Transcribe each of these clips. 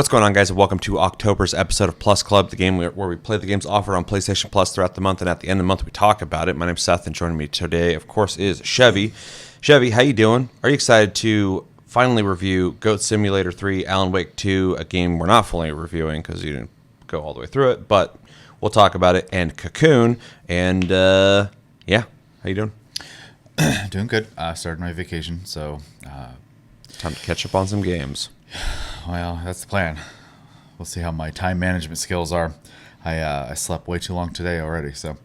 What's going on, guys, and welcome to October's episode of Plus Club, the game where we play the games offered on PlayStation Plus throughout the month, and at the end of the month we talk about it. My name's Seth, and joining me today, of course, is Chevy. Chevy, how you doing? Are you excited to finally review Goat Simulator 3, Alan Wake 2, a game we're not fully reviewing because you didn't go all the way through it, but we'll talk about it, and Cocoon, and yeah, how you doing? Doing good. Started my vacation, so Time to catch up on some games. well, that's the plan. We'll see how my time management skills are. I slept way too long today already, so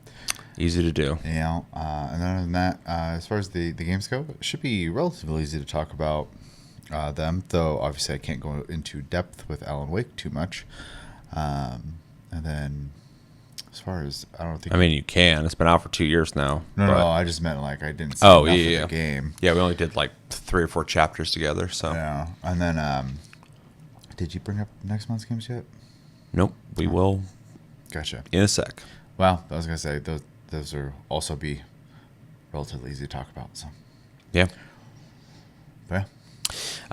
Easy to do. yeah. And then other than that, as far as the games go, it should be relatively easy to talk about them. Though obviously I can't go into depth with Alan Wake too much. And then as far as I don't think. I mean, you can. It's been out for 2 years now. No, but- I just meant like I didn't see Oh, enough yeah. of the game. Yeah, we only did like 3 or 4 chapters together, so. Yeah, and then did you bring up next month's games yet? Nope, we will Gotcha. in a sec. Well, I was gonna say those are also be relatively easy to talk about. So Yeah. but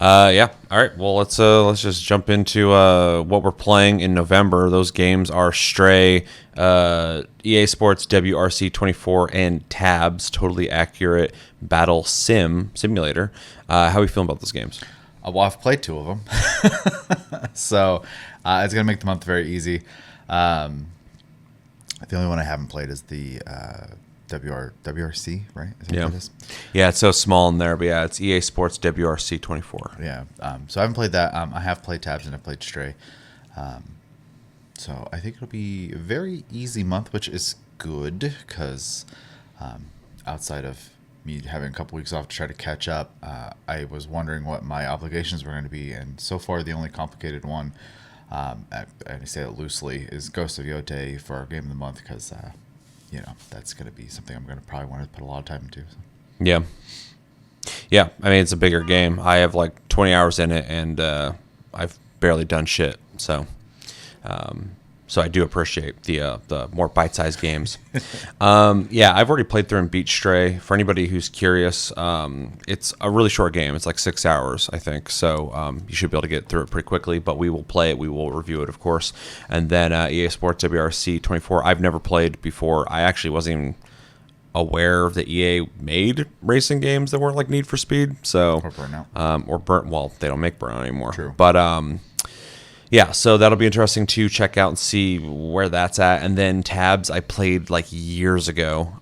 yeah, Yeah. All right. Well, let's just jump into what we're playing in November. Those games are Stray, EA Sports WRC 24, and Tabs. Totally Accurate Battle Simulator. How are we feeling about those games? well, I've played 2 of them, so it's gonna make the month very easy. The only one I haven't played is the WRC, right? Is that Yeah. what it is? Yeah, it's so small in there, but yeah, it's EA Sports WRC 24. Yeah. So I haven't played that. I have played Tabs and I've played Stray. So I think it'll be a very easy month, which is good because outside of me having a couple weeks off to try to catch up, I was wondering what my obligations were going to be. And so far, the only complicated one, and I say it loosely, is Ghost of Yotei for our game of the month because, that's going to be something I'm going to probably want to put a lot of time into. So. Yeah. Yeah, I mean, it's a bigger game. I have like 20 hours in it, and I've barely done shit. So I do appreciate the more bite-sized games. Yeah, I've already played through and beat Stray. For anybody who's curious, it's a really short game. It's like 6 hours, I think. So you should be able to get through it pretty quickly. But we will play it. We will review it, of course. And then EA Sports WRC 24. I've never played before. I actually wasn't even aware that EA made racing games that weren't like Need for Speed. So Or Burnout. Well, they don't make Burnout anymore. True. But yeah, so that'll be interesting to check out and see where that's at. And then Tabs, I played like years ago.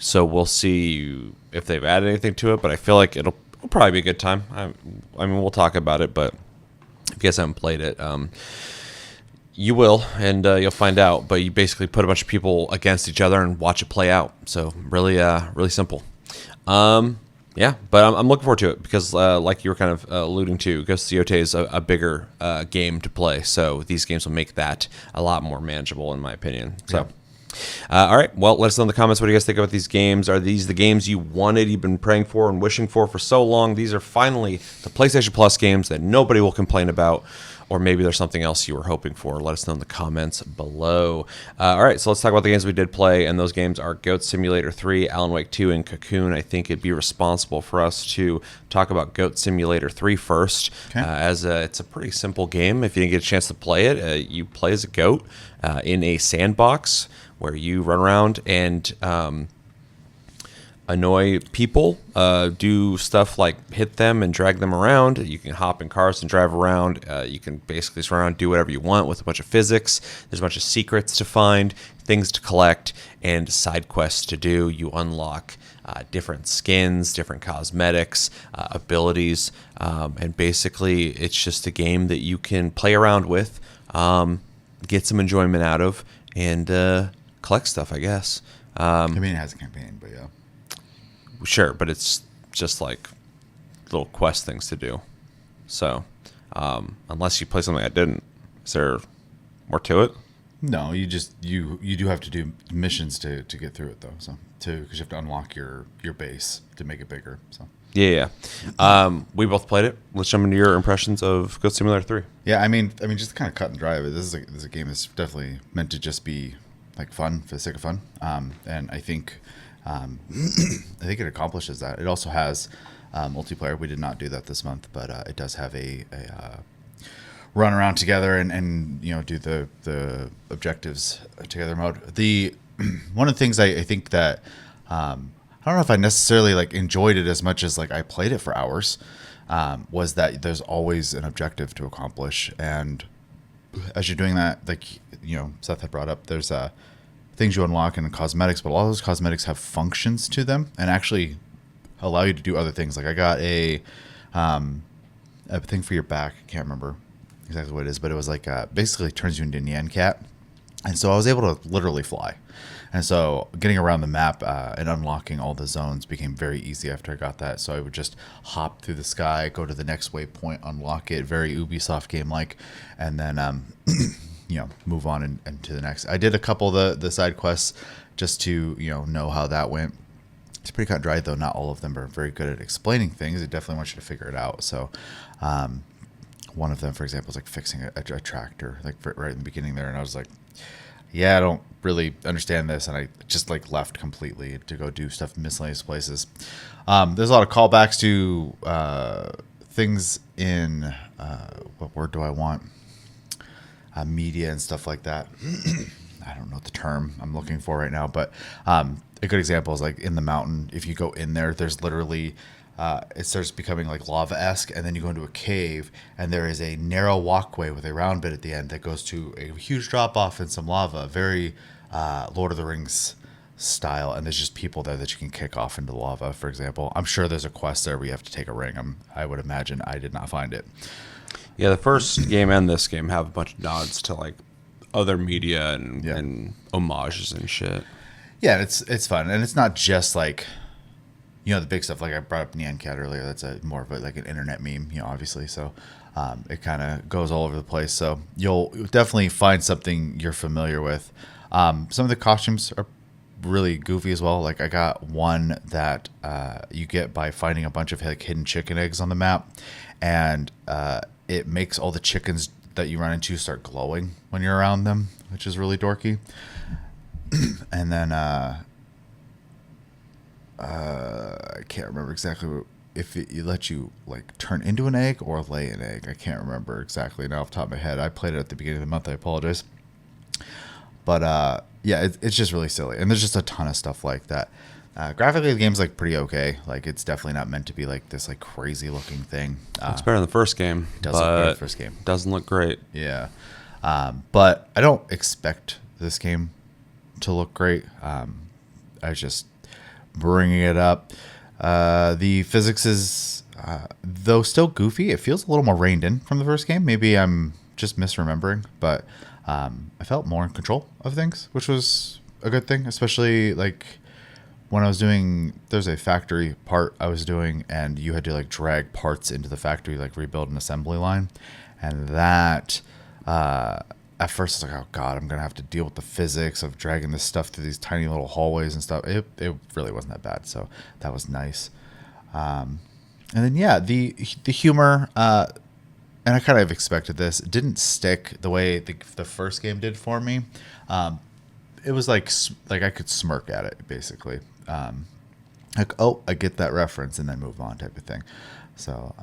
So we'll see if they've added anything to it. But I feel like it'll probably be a good time. I mean, we'll talk about it. But if you guys haven't played it, you will, and you'll find out. But you basically put a bunch of people against each other and watch it play out. So really, really simple. Yeah, but I'm looking forward to it because, like you were kind of alluding to, Ghost of Yotei is a bigger game to play. So these games will make that a lot more manageable, in my opinion. So, all right. Well, let us know in the comments what do you guys think about these games. Are these the games you wanted, you've been praying for and wishing for so long? These are finally the PlayStation Plus games that nobody will complain about. Or maybe there's something else you were hoping for. Let us know in the comments below. All right, so let's talk about the games we did play, and those games are Goat Simulator 3, Alan Wake 2, and Cocoon. I think it'd be responsible for us to talk about Goat Simulator 3 first, Okay. as it's a pretty simple game. If you didn't get a chance to play it, you play as a goat in a sandbox where you run around and annoy people, do stuff like hit them and drag them around. You can hop in cars and drive around. You can basically just run around and do whatever you want with a bunch of physics. There's a bunch of secrets to find, things to collect, and side quests to do. You unlock different skins, different cosmetics, abilities, and basically it's just a game that you can play around with, get some enjoyment out of, and collect stuff, I guess. I mean, it has a campaign, but yeah. Sure, but it's just like little quest things to do. So, unless you play something I didn't, is there more to it? No, you just you do have to do missions to get through it though. So because you have to unlock your base to make it bigger. So Yeah. We both played it. Let's jump into your impressions of Goat Simulator 3. yeah, I mean, just kind of cut and dry of it. This is a game that's definitely meant to just be like fun for the sake of fun. And I think it accomplishes that. It also has multiplayer. We did not do that this month, but it does have a run around together and do the objectives together mode. The one of the things I think that I don't know if I necessarily like enjoyed it as much as like I played it for hours, was that there's always an objective to accomplish, and as you're doing that, like Seth had brought up, there's things you unlock in cosmetics, but a lot of those cosmetics have functions to them and actually allow you to do other things. Like I got a thing for your back. I can't remember exactly what it is, but it was like basically turns you into a Nyan cat. And so I was able to literally fly. And so getting around the map and unlocking all the zones became very easy after I got that. So I would just hop through the sky, go to the next waypoint, unlock it, very Ubisoft game-like, and then move on and to the next. I did a couple of the side quests just to know how that went. It's pretty cut and dry, though. Not all of them are very good at explaining things. It definitely wants you to figure it out. So one of them, for example, is like fixing a tractor, like right in the beginning there. And I was like, yeah, I don't really understand this. And I just like left completely to go do stuff in miscellaneous places. There's a lot of callbacks to things in, what word do I want? Media and stuff like that. I don't know the term I'm looking for right now, but a good example is like in the mountain. If you go in there, there's literally it starts becoming like lava-esque, and then you go into a cave, and there is a narrow walkway with a round bit at the end that goes to a huge drop-off in some lava, very Lord of the Rings style, and there's just people there that you can kick off into the lava, for example. I'm sure there's a quest there where you have to take a ring. I would imagine. I did not find it. Yeah, the first game and this game have a bunch of nods to like other media and homages and shit. Yeah, it's fun, and it's not just like the big stuff. Like I brought up Nyan Cat earlier. That's more of like an internet meme, obviously. So it kind of goes all over the place. So you'll definitely find something you're familiar with. Some of the costumes are really goofy as well. Like I got one that you get by finding a bunch of like hidden chicken eggs on the map, and it makes all the chickens that you run into start glowing when you're around them, which is really dorky. And then I can't remember exactly if it lets you like turn into an egg or lay an egg. I can't remember exactly now off the top of my head. I played it at the beginning of the month. I apologize. But yeah, it's just really silly, and there's just a ton of stuff like that. Graphically, the game's like pretty okay. Like it's definitely not meant to be like this like crazy looking thing. It's better than the first game. It does look better than the first game. Doesn't look great. Yeah, but I don't expect this game to look great. I was just bringing it up. The physics is, though still goofy, it feels a little more reined in from the first game. Maybe I'm just misremembering, but I felt more in control of things, which was a good thing, especially like when I was doing, there's a factory part I was doing, and you had to like drag parts into the factory, like rebuild an assembly line. And that, at first I was like, oh God, I'm going to have to deal with the physics of dragging this stuff through these tiny little hallways and stuff. It really wasn't that bad. So that was nice. And then, yeah, the humor, and I kind of expected this. It didn't stick the way the first game did for me. It was like I could smirk at it, basically. Like, oh, I get that reference, and then move on type of thing. So,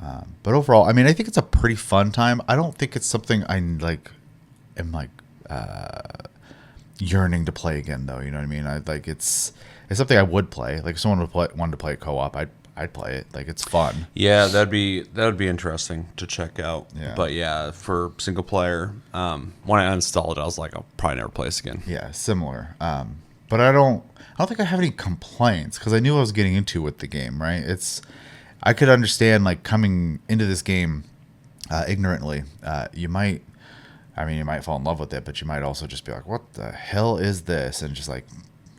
but overall, I mean, I think it's a pretty fun time. I don't think it's something I am yearning to play again, though. You know what I mean? It's something I would play. Like if someone wanted to play co-op, I'd play it. Like it's fun. Yeah, that would be interesting to check out. Yeah. But yeah, for single player, when I uninstalled it, I was like, I'll probably never play this again. Yeah, similar. But I don't think I have any complaints because I knew what I was getting into with the game. Right? I could understand like coming into this game ignorantly. You might fall in love with it, but you might also just be like, what the hell is this? And just like,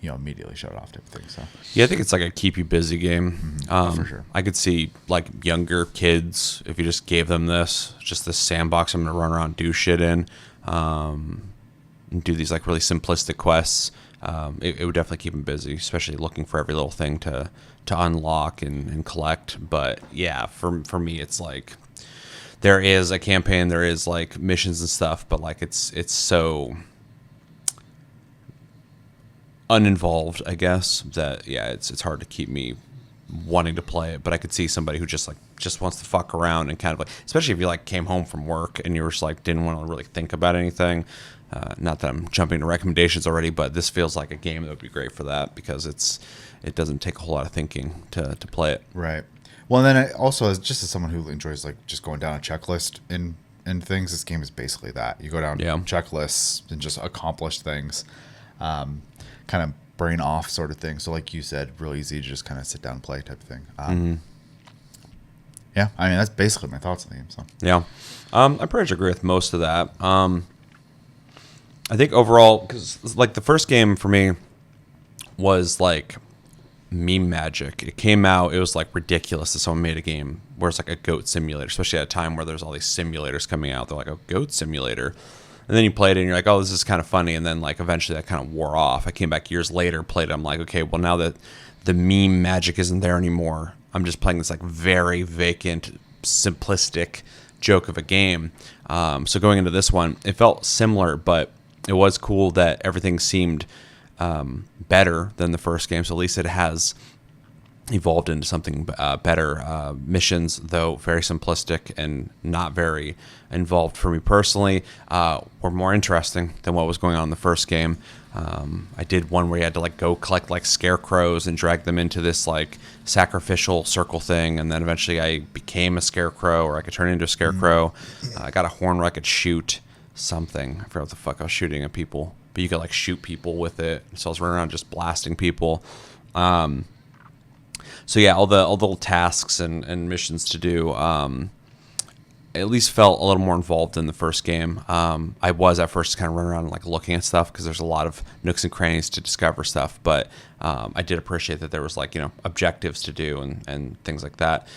immediately shut it off type of thing. So yeah, I think it's like a keep you busy game. For sure. I could see like younger kids, if you just gave them this sandbox I'm going to run around, do shit in, and do these like really simplistic quests. It would definitely keep them busy, especially looking for every little thing to unlock and collect. But yeah, for me, it's like there is a campaign, there is like missions and stuff, but like it's so uninvolved, I guess, that yeah, it's hard to keep me wanting to play it, but I could see somebody who just wants to fuck around and kind of like, especially if you like came home from work and you were just like didn't want to really think about anything. Not that I'm jumping to recommendations already, but this feels like a game that would be great for that because it doesn't take a whole lot of thinking to play it. Right. Well, and then also as someone who enjoys like just going down a checklist in things, this game is basically that. You go down checklists and just accomplish things, kind of brain off sort of thing. So like you said, real easy to just kind of sit down and play type of thing. Yeah, I mean that's basically my thoughts on the game. So yeah, I pretty much agree with most of that. I think overall, because like the first game for me was like meme magic. It came out, it was like ridiculous that someone made a game where it's like a goat simulator, especially at a time where there's all these simulators coming out. They're like a goat simulator. And then you played it and you're like, oh, this is kind of funny. And then like eventually that kind of wore off. I came back years later, played it. I'm like, okay, well now that the meme magic isn't there anymore, I'm just playing this like very vacant, simplistic joke of a game. So going into this one, it felt similar, but it was cool that everything seemed better than the first game. So at least it has evolved into something better. Missions, though very simplistic and not very involved for me personally, were more interesting than what was going on in the first game. I did one where you had to like go collect like scarecrows and drag them into this like sacrificial circle thing, and then eventually I became a scarecrow, or I could turn into a scarecrow. I got a horn where I could shoot something. I forgot what the fuck I was shooting at people, but you could like shoot people with it. So I was running around just blasting people. So yeah, all the little tasks and missions to do at least felt a little more involved in the first game. I was at first kind of running around like looking at stuff because there's a lot of nooks and crannies to discover stuff, but I did appreciate that there was like, objectives to do and things like that.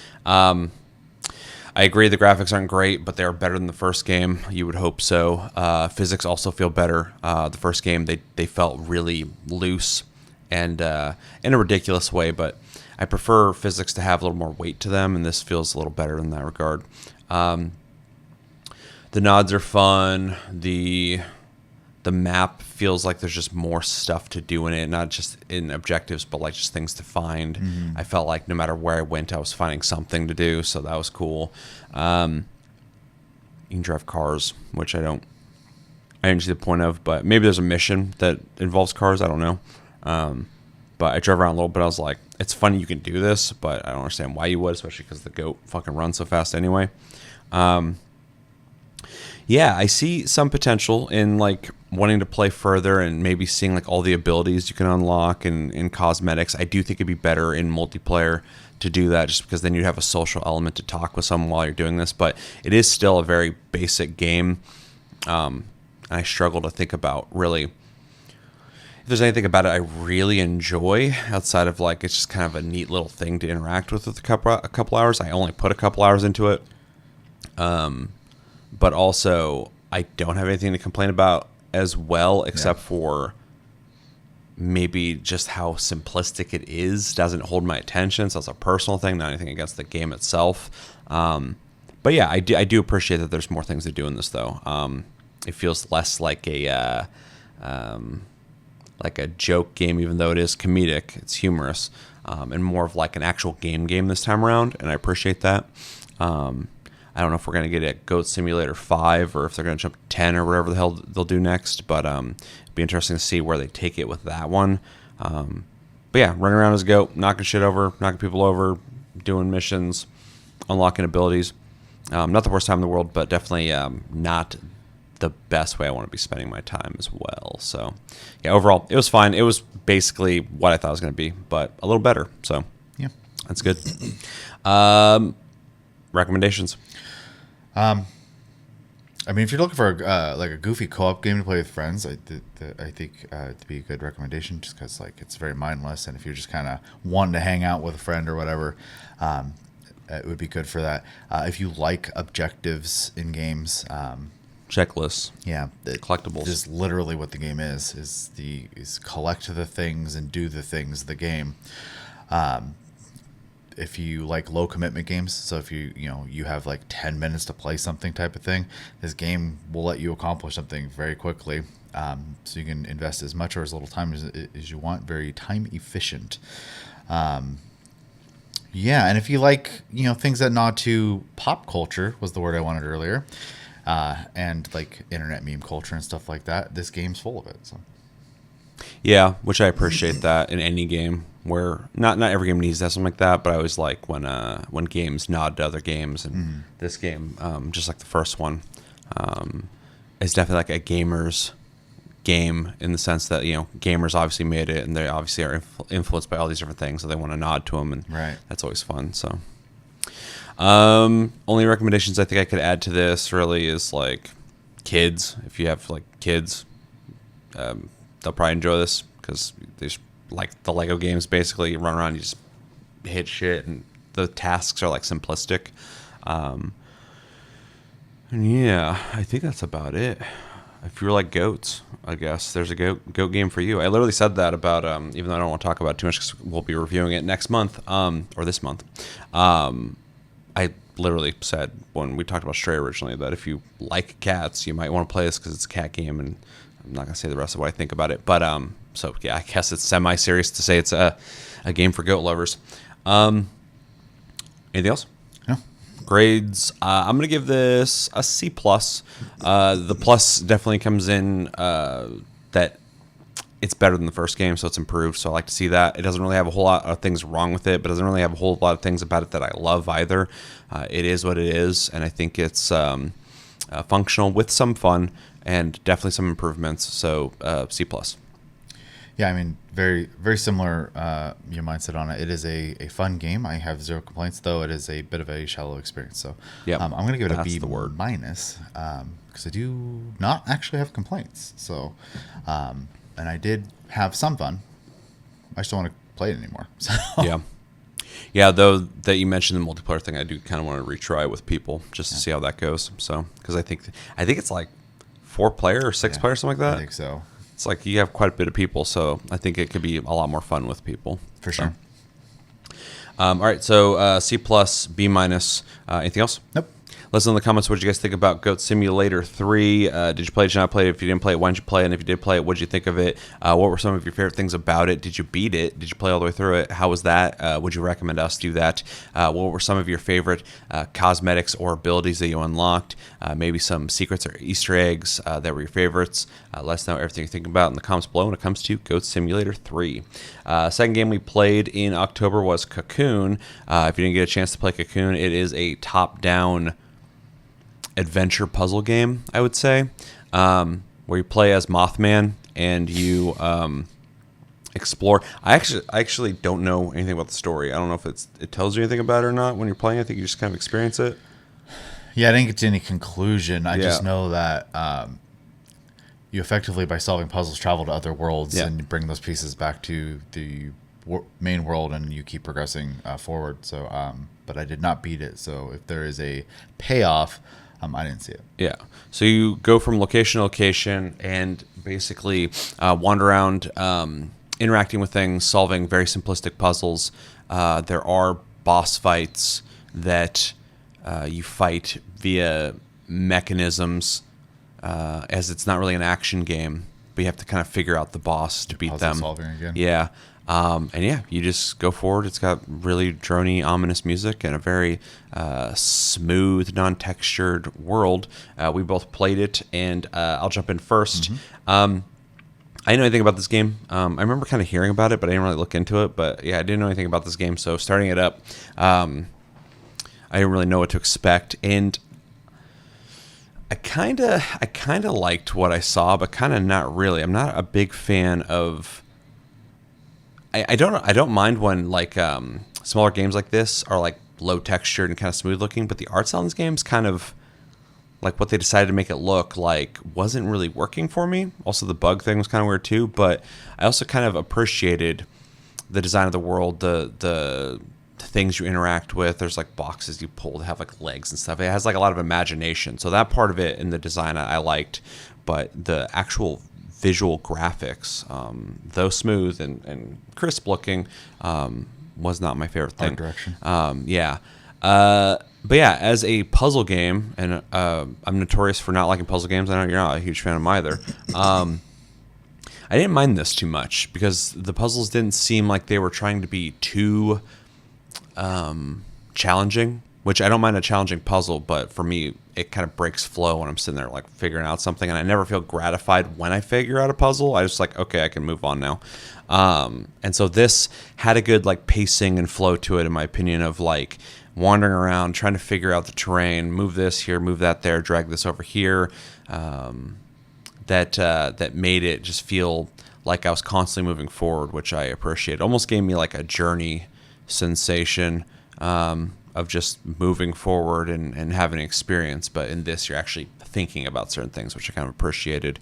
I agree the graphics aren't great, but they are better than the first game. You would hope so. Physics also feel better. The first game, they felt really loose and in a ridiculous way, but I prefer physics to have a little more weight to them, and this feels a little better in that regard. The nods are fun. The map feels like there's just more stuff to do in it, not just in objectives, but like just things to find. I felt like no matter where I went, I was finding something to do, so that was cool. You can drive cars, which I didn't see the point of, but maybe there's a mission that involves cars. I don't know. But I drove around a little bit. I was like, it's funny you can do this, but I don't understand why you would, especially because the goat fucking runs so fast anyway. Yeah, I see some potential in like wanting to play further and maybe seeing like all the abilities you can unlock and in cosmetics. I do think it'd be better in multiplayer to do that, just because then you'd have a social element to talk with someone while you're doing this. But it is still a very basic game. And I struggle to think about really if there's anything about it I really enjoy outside of like it's just kind of a neat little thing to interact with a couple hours. I only put a couple hours into it. But also I don't have anything to complain about as well, except for maybe just how simplistic it is. Doesn't hold my attention, so it's a personal thing, not anything against the game itself. But yeah, I do appreciate that there's more things to do in this though. It feels less like a joke game, even though it is comedic, it's humorous, and more of like an actual game this time around, and I appreciate that. I don't know if we're going to get a Goat Simulator 5 or if they're going to jump to 10 or whatever the hell they'll do next, but it'd be interesting to see where they take it with that one. But yeah, running around as a goat, knocking shit over, knocking people over, doing missions, unlocking abilities. Not the worst time in the world, but definitely not the best way I want to be spending my time as well. So yeah, overall, it was fine. It was basically what I thought it was going to be, but a little better. So yeah, that's good. Recommendations. I mean, if you're looking for like a goofy co-op game to play with friends, I think it'd be a good recommendation, just because like it's very mindless, and if you're just kind of wanting to hang out with a friend or whatever, it would be good for that. If you like objectives in games, checklists, collectibles, is literally what the game is collect the things and do the things of the game. If you like low commitment games, so if you have like 10 minutes to play something type of thing, this game will let you accomplish something very quickly. So you can invest as much or as little time as you want. Very time efficient. Yeah, and if you like, things that nod to pop culture was the word I wanted earlier, and like internet meme culture and stuff like that, this game's full of it. So Yeah, which I appreciate that in any game where not every game needs to have something like that, but I always like when games nod to other games, and this game, just like the first one, is definitely like a gamer's game in the sense that gamers obviously made it, and they obviously are influenced by all these different things, so they want to nod to them, and right. that's always fun. So, only recommendations I think I could add to this really is like kids. If you have like kids, they'll probably enjoy this because they just like the Lego games. Basically, you run around, you just hit shit, and the tasks are like simplistic. And yeah, I think that's about it. If you're like goats, I guess there's a goat game for you. I literally said that about even though I don't want to talk about it too much because we'll be reviewing it next month or this month. I literally said when we talked about Stray originally that if you like cats, you might want to play this because it's a cat game, and I'm not gonna say the rest of what I think about it. But so yeah, I guess it's semi-serious to say it's a game for goat lovers. Anything else? No. Grades. I'm gonna give this a C plus. The plus definitely comes in that it's better than the first game, so it's improved. So I like to see that. It doesn't really have a whole lot of things wrong with it, but it doesn't really have a whole lot of things about it that I love either. It is what it is, and I think it's functional with some fun and definitely some improvements. So C plus. Yeah, I mean, very, very similar your mindset on it. It is a fun game. I have zero complaints, though it is a bit of a shallow experience. So Yep, I'm going to give it a that's B the word. minus because I do not actually have complaints. So, and I did have some fun. I just don't want to play it anymore. So Yeah, though that you mentioned the multiplayer thing, I do kind of want to retry with people just to see how that goes. So because I think it's like 4-player or 6-player, something like that. I think so. It's like you have quite a bit of people, so I think it could be a lot more fun with people. For sure. All right, so C plus, B minus. Anything else? Nope. Let us know in the comments what you guys think about Goat Simulator 3. Did you play it? Did you not play it? If you didn't play it, why didn't you play it? And if you did play it, what did you think of it? What were some of your favorite things about it? Did you beat it? Did you play all the way through it? How was that? Would you recommend us do that? What were some of your favorite cosmetics or abilities that you unlocked? Maybe some secrets or Easter eggs that were your favorites. Let us know everything you think about in the comments below when it comes to Goat Simulator 3. Second game we played in October was Cocoon. If you didn't get a chance to play Cocoon, it is a top-down adventure puzzle game, I would say, where you play as Mothman and you explore. I actually don't know anything about the story. I don't know if it tells you anything about it or not when you're playing. I think you just kind of experience it. Yeah, I didn't get to any conclusion. I just know that you effectively, by solving puzzles, travel to other worlds and bring those pieces back to the main world, and you keep progressing forward. So, but I did not beat it. So if there is a payoff, I didn't see it. Yeah. So you go from location to location and basically wander around, interacting with things, solving very simplistic puzzles. There are boss fights that you fight via mechanisms, as it's not really an action game, but you have to kind of figure out the boss to beat Puzzle them. solving again. Yeah. And yeah, you just go forward. It's got really drony, ominous music and a very smooth, non-textured world. We both played it, and I'll jump in first. I didn't know anything about this game. I remember kind of hearing about it, but I didn't really look into it. But yeah, I didn't know anything about this game. So starting it up, I didn't really know what to expect, and I kind of liked what I saw, but kind of not really. I'm not a big fan of. I don't mind when like smaller games like this are like low textured and kind of smooth looking, but the art style in this game is kind of like what they decided to make it look like wasn't really working for me. Also, the bug thing was kind of weird too, but I also kind of appreciated the design of the world, the things you interact with. There's like boxes you pull that have like legs and stuff. It has like a lot of imagination, so that part of it in the design I liked, but the actual visual graphics, though smooth and crisp looking, was not my favorite thing. Art direction. But yeah, as a puzzle game, and I'm notorious for not liking puzzle games. I know you're not a huge fan of them either. I didn't mind this too much because the puzzles didn't seem like they were trying to be too challenging, which I don't mind a challenging puzzle, but for me, it kind of breaks flow when I'm sitting there like figuring out something, and I never feel gratified when I figure out a puzzle. I just like, okay, I can move on now. And so this had a good like pacing and flow to it, in my opinion, of like wandering around, trying to figure out the terrain, move this here, move that there, drag this over here. That made it just feel like I was constantly moving forward, which I appreciate. It almost gave me like a journey sensation of just moving forward and having an experience. But in this, you're actually thinking about certain things, which I kind of appreciated.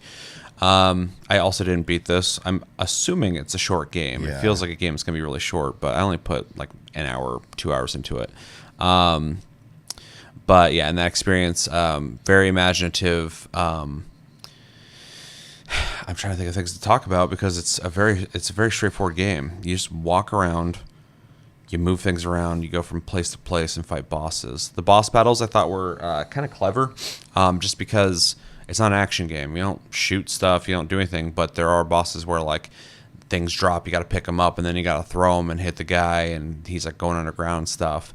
I also didn't beat this. I'm assuming it's a short game. Yeah. It feels like a game that's going to be really short, but I only put like an hour, 2 hours into it. But yeah, in that experience, very imaginative. I'm trying to think of things to talk about because it's a very straightforward game. You just walk around, you move things around, you go from place to place and fight bosses. The boss battles I thought were kind of clever, just because it's not an action game. You don't shoot stuff, you don't do anything, but there are bosses where like things drop, you got to pick them up, and then you got to throw them and hit the guy, and he's like going underground and stuff.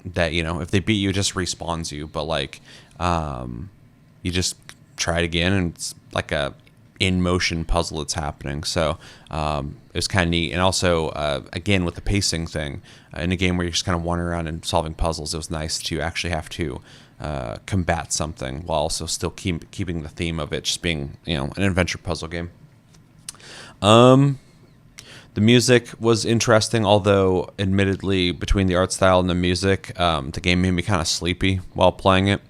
That, you know, if they beat you, it just respawns you, but like you just try it again, and it's like a in motion puzzle that's happening. So it was kind of neat. And also again, with the pacing thing, in a game where you're just kind of wandering around and solving puzzles, it was nice to actually have to combat something while also still keeping the theme of it just being, you know, an adventure puzzle game. The music was interesting, although admittedly between the art style and the music, the game made me kind of sleepy while playing it.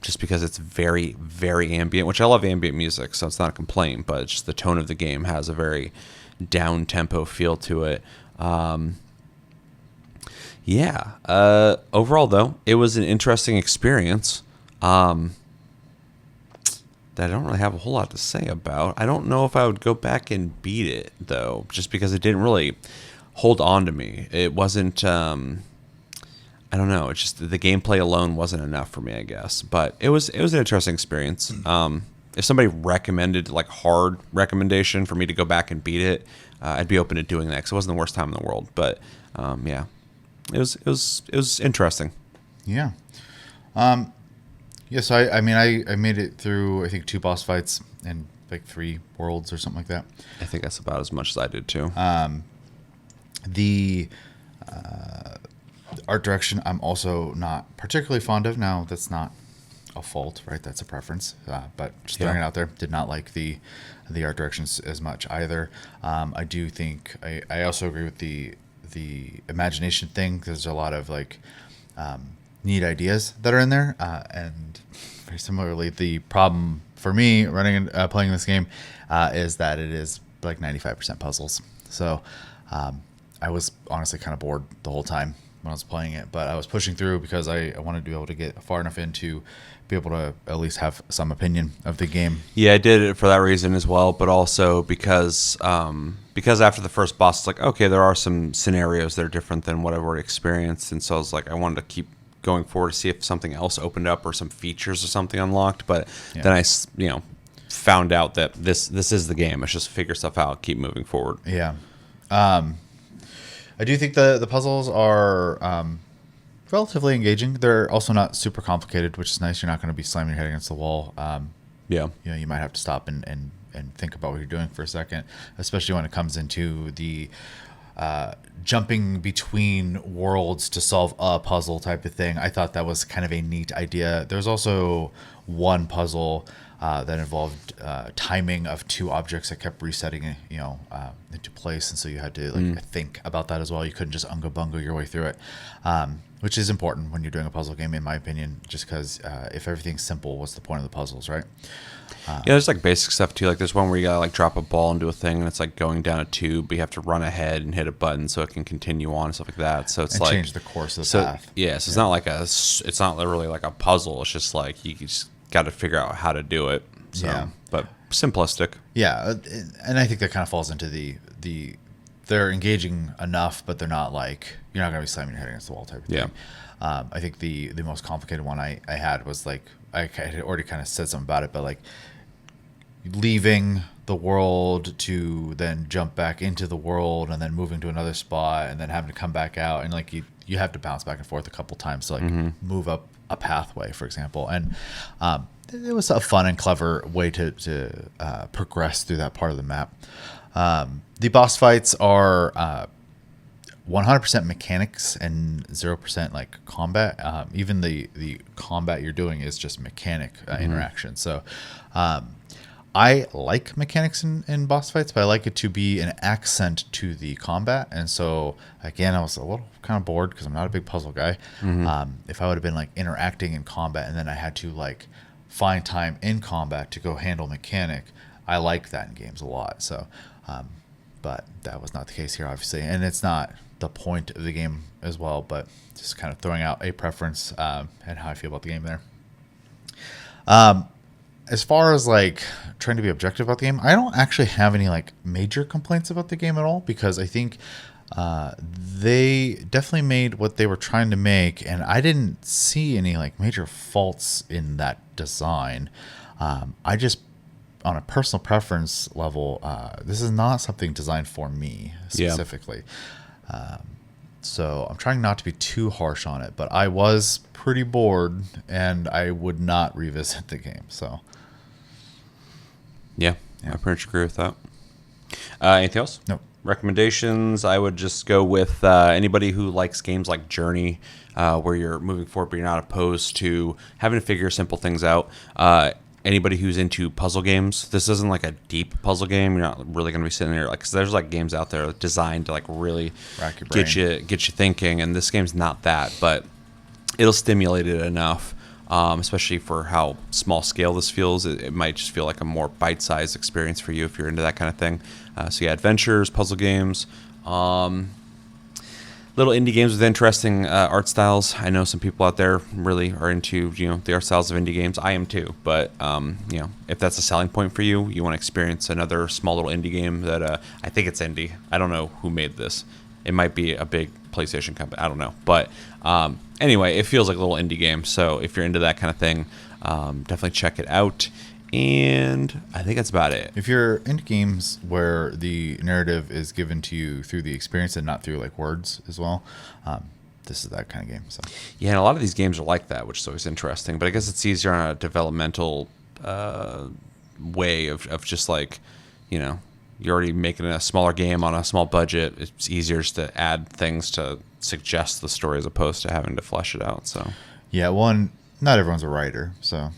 Just because it's very, very ambient, which I love ambient music, so it's not a complaint, but it's just the tone of the game has a very down-tempo feel to it. Overall, though, it was an interesting experience that I don't really have a whole lot to say about. I don't know if I would go back and beat it, though, just because it didn't really hold on to me. It wasn't... I don't know. It's just the gameplay alone wasn't enough for me, I guess. But it was an interesting experience. If somebody recommended like hard recommendation for me to go back and beat it, I'd be open to doing that because it wasn't the worst time in the world. But yeah, it was interesting. Yeah. So I mean, I made it through, I think, 2 boss fights and like 3 worlds or something like that. I think that's about as much as I did too. The art direction I'm also not particularly fond of. Now, that's not a fault, right? That's a preference. But just throwing it out there, did not like the art directions as much either. I do think I also agree with the imagination thing, because there's a lot of like neat ideas that are in there. And very similarly, the problem for me running and playing this game is that it is like 95% puzzles. So I was honestly kind of bored the whole time when I was playing it, but I was pushing through because I wanted to be able to get far enough in to be able to at least have some opinion of the game. Yeah, I did it for that reason as well, but also because after the first boss, it's like, okay, there are some scenarios that are different than what I've already experienced, and so I was like, I wanted to keep going forward to see if something else opened up or some features or something unlocked, but then I, found out that this is the game. It's just figure stuff out, keep moving forward. Yeah. I do think the puzzles are relatively engaging. They're also not super complicated, which is nice. You're not going to be slamming your head against the wall. You might have to stop and think about what you're doing for a second, especially when it comes into the jumping between worlds to solve a puzzle type of thing. I thought that was kind of a neat idea. There's also one puzzle that involved timing of 2 objects that kept resetting, into place, and so you had to think about that as well. You couldn't just unga bunga your way through it, which is important when you're doing a puzzle game, in my opinion. Just because if everything's simple, what's the point of the puzzles, right? There's like basic stuff too. Like there's one where you gotta like drop a ball into a thing, and it's like going down a tube, but you have to run ahead and hit a button so it can continue on and stuff like that. So it's like change the course of the path. Yeah, so it's not really like a puzzle. It's just like you just got to figure out how to do it. So, but simplistic. Yeah, and I think that kind of falls into the they're engaging enough, but they're not like, you're not going to be slamming your head against the wall type of thing. I think the most complicated one I had was like, I had already kind of said something about it, but like leaving the world to then jump back into the world and then moving to another spot and then having to come back out, and like you have to bounce back and forth a couple times to like move up a pathway, for example. And it was a fun and clever way to progress through that part of the map. The boss fights are 100% mechanics and 0% like combat. Even the combat you're doing is just mechanic interaction. So I like mechanics in boss fights, but I like it to be an accent to the combat. And so, again, I was a little kind of bored because I'm not a big puzzle guy. If I would have been like interacting in combat and then I had to like find time in combat to go handle mechanic, I like that in games a lot. So, but that was not the case here, obviously. And it's not the point of the game as well, but just kind of throwing out a preference and how I feel about the game there. As far as like trying to be objective about the game, I don't actually have any like major complaints about the game at all, because I think they definitely made what they were trying to make, and I didn't see any like major faults in that design. I just, on a personal preference level, this is not something designed for me specifically. So I'm trying not to be too harsh on it, but I was pretty bored and I would not revisit the game. So yeah. I pretty much agree with that. Anything else? No. Recommendations, I would just go with anybody who likes games like Journey, where you're moving forward but you're not opposed to having to figure simple things out. Anybody who's into puzzle games, this isn't like a deep puzzle game. You're not really going to be sitting there like, cause there's like games out there designed to like really rack your brain, get you thinking, and this game's not that, but it'll stimulate it enough. Especially for how small scale this feels, it might just feel like a more bite-sized experience for you if you're into that kind of thing. So yeah, adventures, puzzle games, little indie games with interesting art styles. I know some people out there really are into the art styles of indie games. I am too, but if that's a selling point for you, you want to experience another small little indie game that I think it's indie. I don't know who made this. It might be a big PlayStation company. I don't know, but anyway, it feels like a little indie game. So if you're into that kind of thing, definitely check it out. And I think that's about it. If you're into games where the narrative is given to you through the experience and not through like words as well, this is that kind of game. So yeah, and a lot of these games are like that, which is always interesting. But I guess it's easier on a developmental way of just like, you're already making a smaller game on a small budget. It's easier just to add things to suggest the story as opposed to having to flesh it out. So yeah, not everyone's a writer, so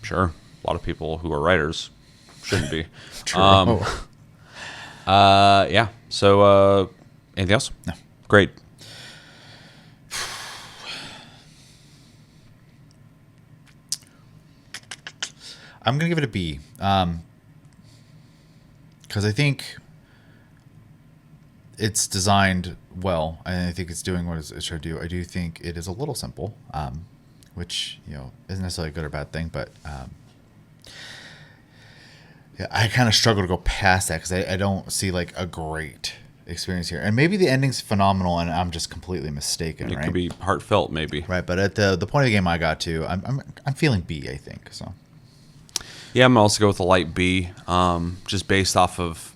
sure. A lot of people who are writers shouldn't be. True. Yeah. So, anything else? No. Great. I'm gonna give it a B, because I think it's designed well, and I think it's doing what it's trying to do. I do think it is a little simple, which isn't necessarily a good or bad thing, but yeah, I kind of struggle to go past that because I don't see like a great experience here. And maybe the ending's phenomenal and I'm just completely mistaken. It right? could be heartfelt, maybe. Right, but at the point of the game I got to, I'm feeling B, I think. So yeah, I'm also go with a light B, just based off of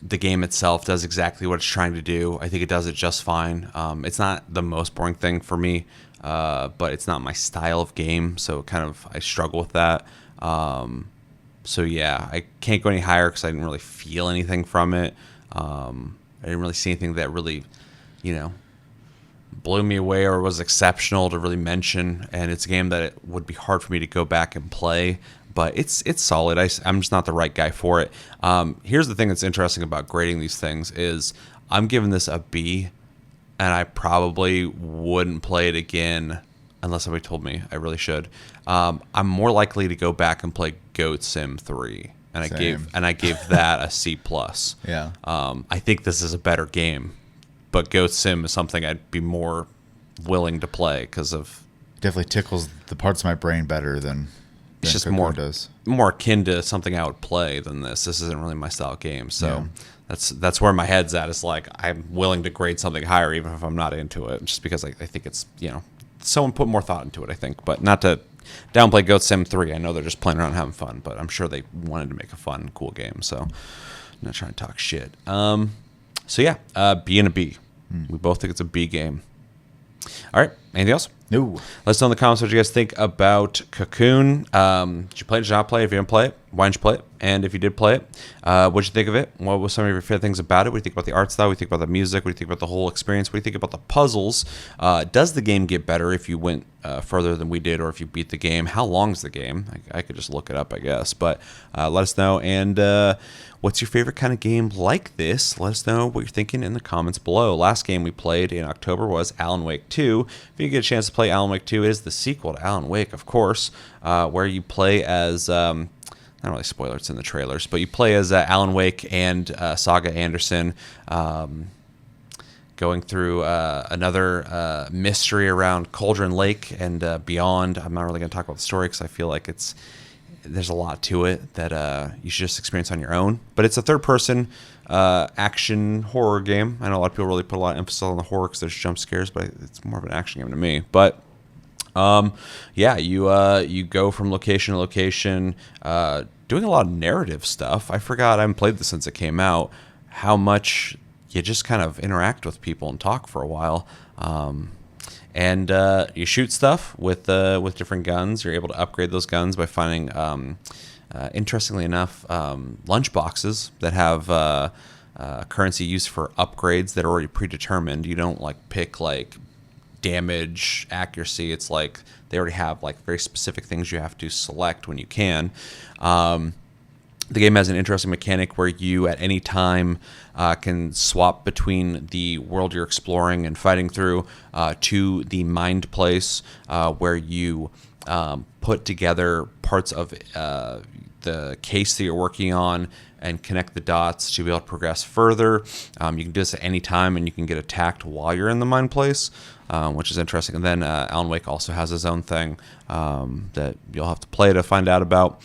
the game itself. Does exactly what it's trying to do. I think it does it just fine. It's not the most boring thing for me, but it's not my style of game, so I struggle with that. So yeah, I can't go any higher because I didn't really feel anything from it. I didn't really see anything that really, blew me away or was exceptional to really mention. And it's a game that it would be hard for me to go back and play, but it's solid. I'm just not the right guy for it. Here's the thing that's interesting about grading these things is I'm giving this a B, and I probably wouldn't play it again unless somebody told me I really should. I'm more likely to go back and play Goat Sim 3, and I gave that a C+. yeah, I think this is a better game, but Goat Sim is something I'd be more willing to play because of it definitely tickles the parts of my brain better than it's just Cocoon does. More akin to something I would play than this. This isn't really my style of game, so that's where my head's at. It's like I'm willing to grade something higher even if I'm not into it, just because I think it's someone put more thought into it, I think, but not to downplay Goat Sim 3. I know they're just playing around having fun, but I'm sure they wanted to make a fun, cool game. So I'm not trying to talk shit. So yeah, B and a B. We both think it's a B game. All right. Anything else? No. Let us know in the comments what you guys think about Cocoon. Did you play it? Did you not play it? If you didn't play it, why didn't you play it? And if you did play it, what did you think of it? What were some of your favorite things about it? What do you think about the art style? What do you think about the music? What do you think about the whole experience? What do you think about the puzzles? Does the game get better if you went further than we did, or if you beat the game? How long is the game? I could just look it up, I guess. But let us know. And what's your favorite kind of game like this? Let us know what you're thinking in the comments below. Last game we played in October was Alan Wake 2. If you get a chance to play Alan Wake 2, it is the sequel to Alan Wake, of course, where you play as... not really spoiler, it's in the trailers, but you play as Alan Wake and Saga Anderson going through another mystery around Cauldron Lake and beyond. I'm not really going to talk about the story because I feel like there's a lot to it that you should just experience on your own. But it's a third-person action horror game. I know a lot of people really put a lot of emphasis on the horror because there's jump scares, but it's more of an action game to me. But yeah, you go from location to location, doing a lot of narrative stuff. I forgot, I haven't played this since it came out, how much you just kind of interact with people and talk for a while. And you shoot stuff with different guns. You're able to upgrade those guns by finding, interestingly enough, lunch boxes that have currency used for upgrades that are already predetermined. You don't pick damage, accuracy. It's like they already have very specific things you have to select when you can. The game has an interesting mechanic where you at any time can swap between the world you're exploring and fighting through to the mined place where you put together parts of the case that you're working on and connect the dots to be able to progress further. You can do this at any time, and you can get attacked while you're in the mine place, which is interesting. And then Alan Wake also has his own thing that you'll have to play to find out about.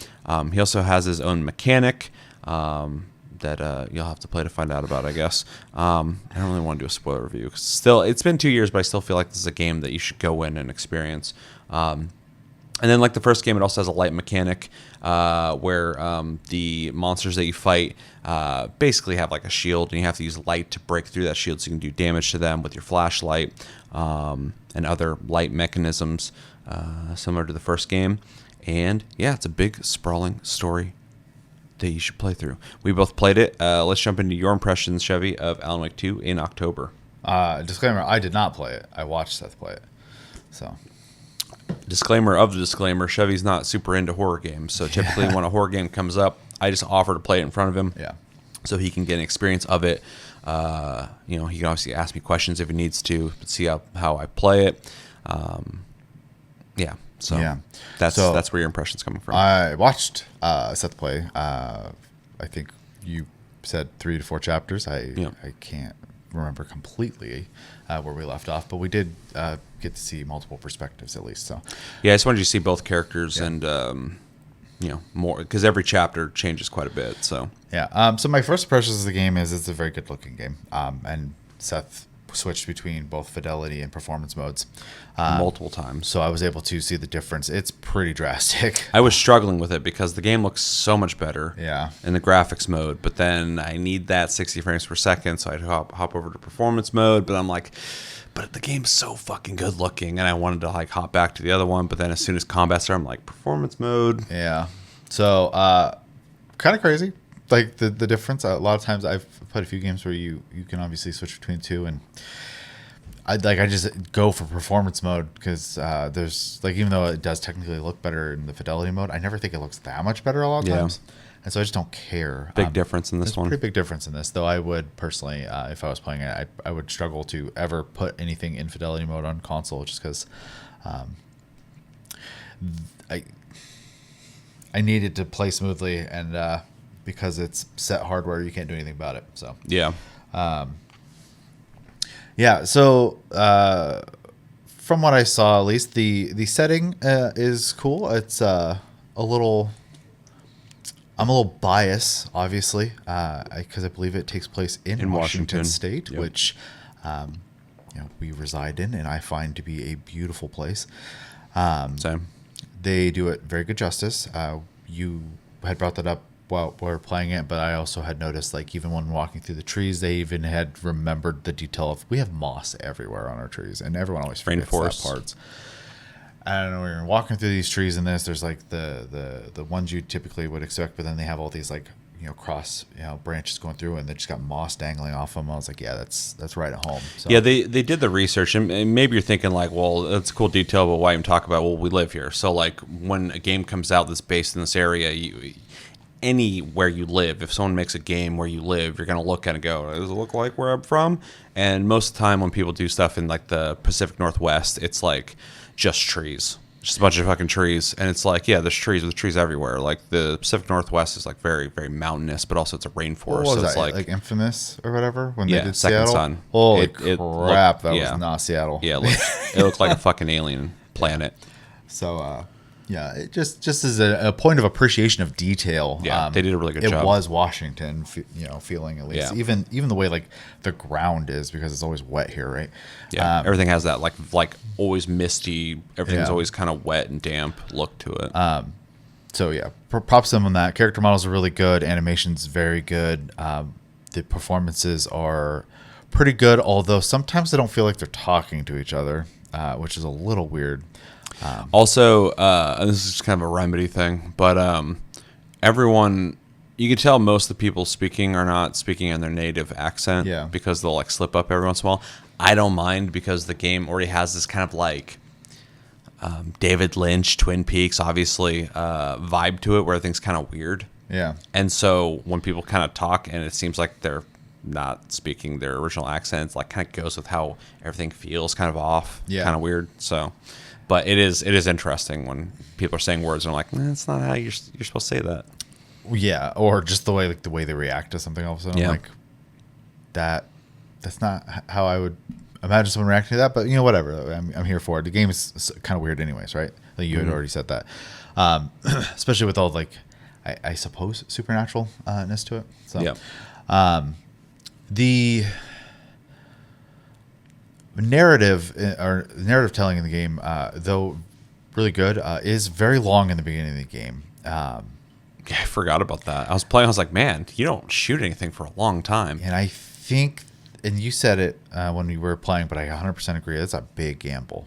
He also has his own mechanic that you'll have to play to find out about, I guess. I don't really want to do a spoiler review. Still, it's been 2 years, but I still feel like this is a game that you should go in and experience. And then, like the first game, it also has a light mechanic where the monsters that you fight basically have a shield, and you have to use light to break through that shield so you can do damage to them with your flashlight and other light mechanisms similar to the first game. And yeah, it's a big, sprawling story that you should play through. We both played it. Let's jump into your impressions, Chevy, of Alan Wake 2 in October. Disclaimer, I did not play it. I watched Seth play it. So... Disclaimer of the disclaimer, Chevy's not super into horror games, so typically when a horror game comes up, I just offer to play it in front of him, so he can get an experience of it. He can obviously ask me questions if he needs to, but see how I play it. That's where your impression's coming from. I watched Seth play. I think you said 3 to 4 chapters. I can't remember completely where we left off, but we did get to see multiple perspectives at least. So yeah, I just wanted you to see both characters and more, because every chapter changes quite a bit. So so my first impressions of the game is it's a very good looking game, and Seth switched between both fidelity and performance modes multiple times, so I was able to see the difference. It's pretty drastic. I was struggling with it because the game looks so much better in the graphics mode, but then I need that 60 frames per second, so I'd hop over to performance mode, but I'm like, but the game's so fucking good looking, and I wanted to hop back to the other one, but then as soon as combat started, I'm like, performance mode. So kind of crazy, the difference. A lot of times I've played a few games where you can obviously switch between two, and I just go for performance mode because there's even though it does technically look better in the fidelity mode, I never think it looks that much better a lot of times. And so I just don't care. Big difference in this one. Pretty big difference in this, though. I would personally, if I was playing it, I would struggle to ever put anything in fidelity mode on console, just because I need it to play smoothly, and because it's set hardware, you can't do anything about it. So So from what I saw, at least the setting is cool. It's a little. I'm a little biased, obviously, because I believe it takes place in Washington State, which we reside in, and I find to be a beautiful place. Same. they do it very good justice. You had brought that up while we were playing it, but I also had noticed, like, even when walking through the trees, they even had remembered the detail of we have moss everywhere on our trees, and everyone always forgets that part. I don't know, when you're walking through these trees in this, there's like the ones you typically would expect, but then they have all these like, cross, branches going through, and they just got moss dangling off them. I was like, yeah, that's right at home. So. Yeah, they did the research, and maybe you're thinking like, well, that's a cool detail, but why even talk about? Well, we live here, so like when a game comes out that's based in this area, anywhere you live, if someone makes a game where you live, you're gonna look at it and go, does it look like where I'm from? And most of the time, when people do stuff in like the Pacific Northwest, it's like just trees. Just a bunch of fucking trees, and it's like, yeah, there's trees everywhere. Like the Pacific Northwest is like very, very mountainous, but also it's a rainforest. What was so that? It's Like Infamous or whatever when yeah, they did Second Seattle. Son. Holy crap, that was not Seattle. Yeah, it looked like a fucking alien planet. So, yeah, it just as a point of appreciation of detail. Yeah, they did a really good job. It was Washington, feeling at least. Yeah. Even the way like the ground is, because it's always wet here, right? Yeah, everything has that like always misty. Everything's always kind of wet and damp look to it. So yeah, props to them on that. Character models are really good. Animation's very good. The performances are pretty good, although sometimes they don't feel like they're talking to each other, which is a little weird. Also, and this is just kind of a remedy thing, but everyone, you can tell most of the people speaking are not speaking in their native accent, because they'll like slip up every once in a while. I don't mind, because the game already has this kind of like David Lynch, Twin Peaks, obviously, vibe to it, where everything's kind of weird. Yeah. And so when people kind of talk and it seems like they're not speaking their original accents, like kind of goes with how everything feels kind of off, kind of weird. So, but it is interesting when people are saying words and are like, that's not how you're supposed to say that. Yeah, or just the way they react to something all of a sudden. Like that's not how I would imagine someone reacting to that, but whatever. I'm here for it. The game is kind of weird anyways, right? Like you had already said that. Especially with all like I suppose supernaturalness to it. So the narrative telling in the game, though really good, is very long in the beginning of the game. I forgot about that. I was playing. I was like, man, you don't shoot anything for a long time. And I think, and you said it when we were playing, but I 100% agree. That's a big gamble.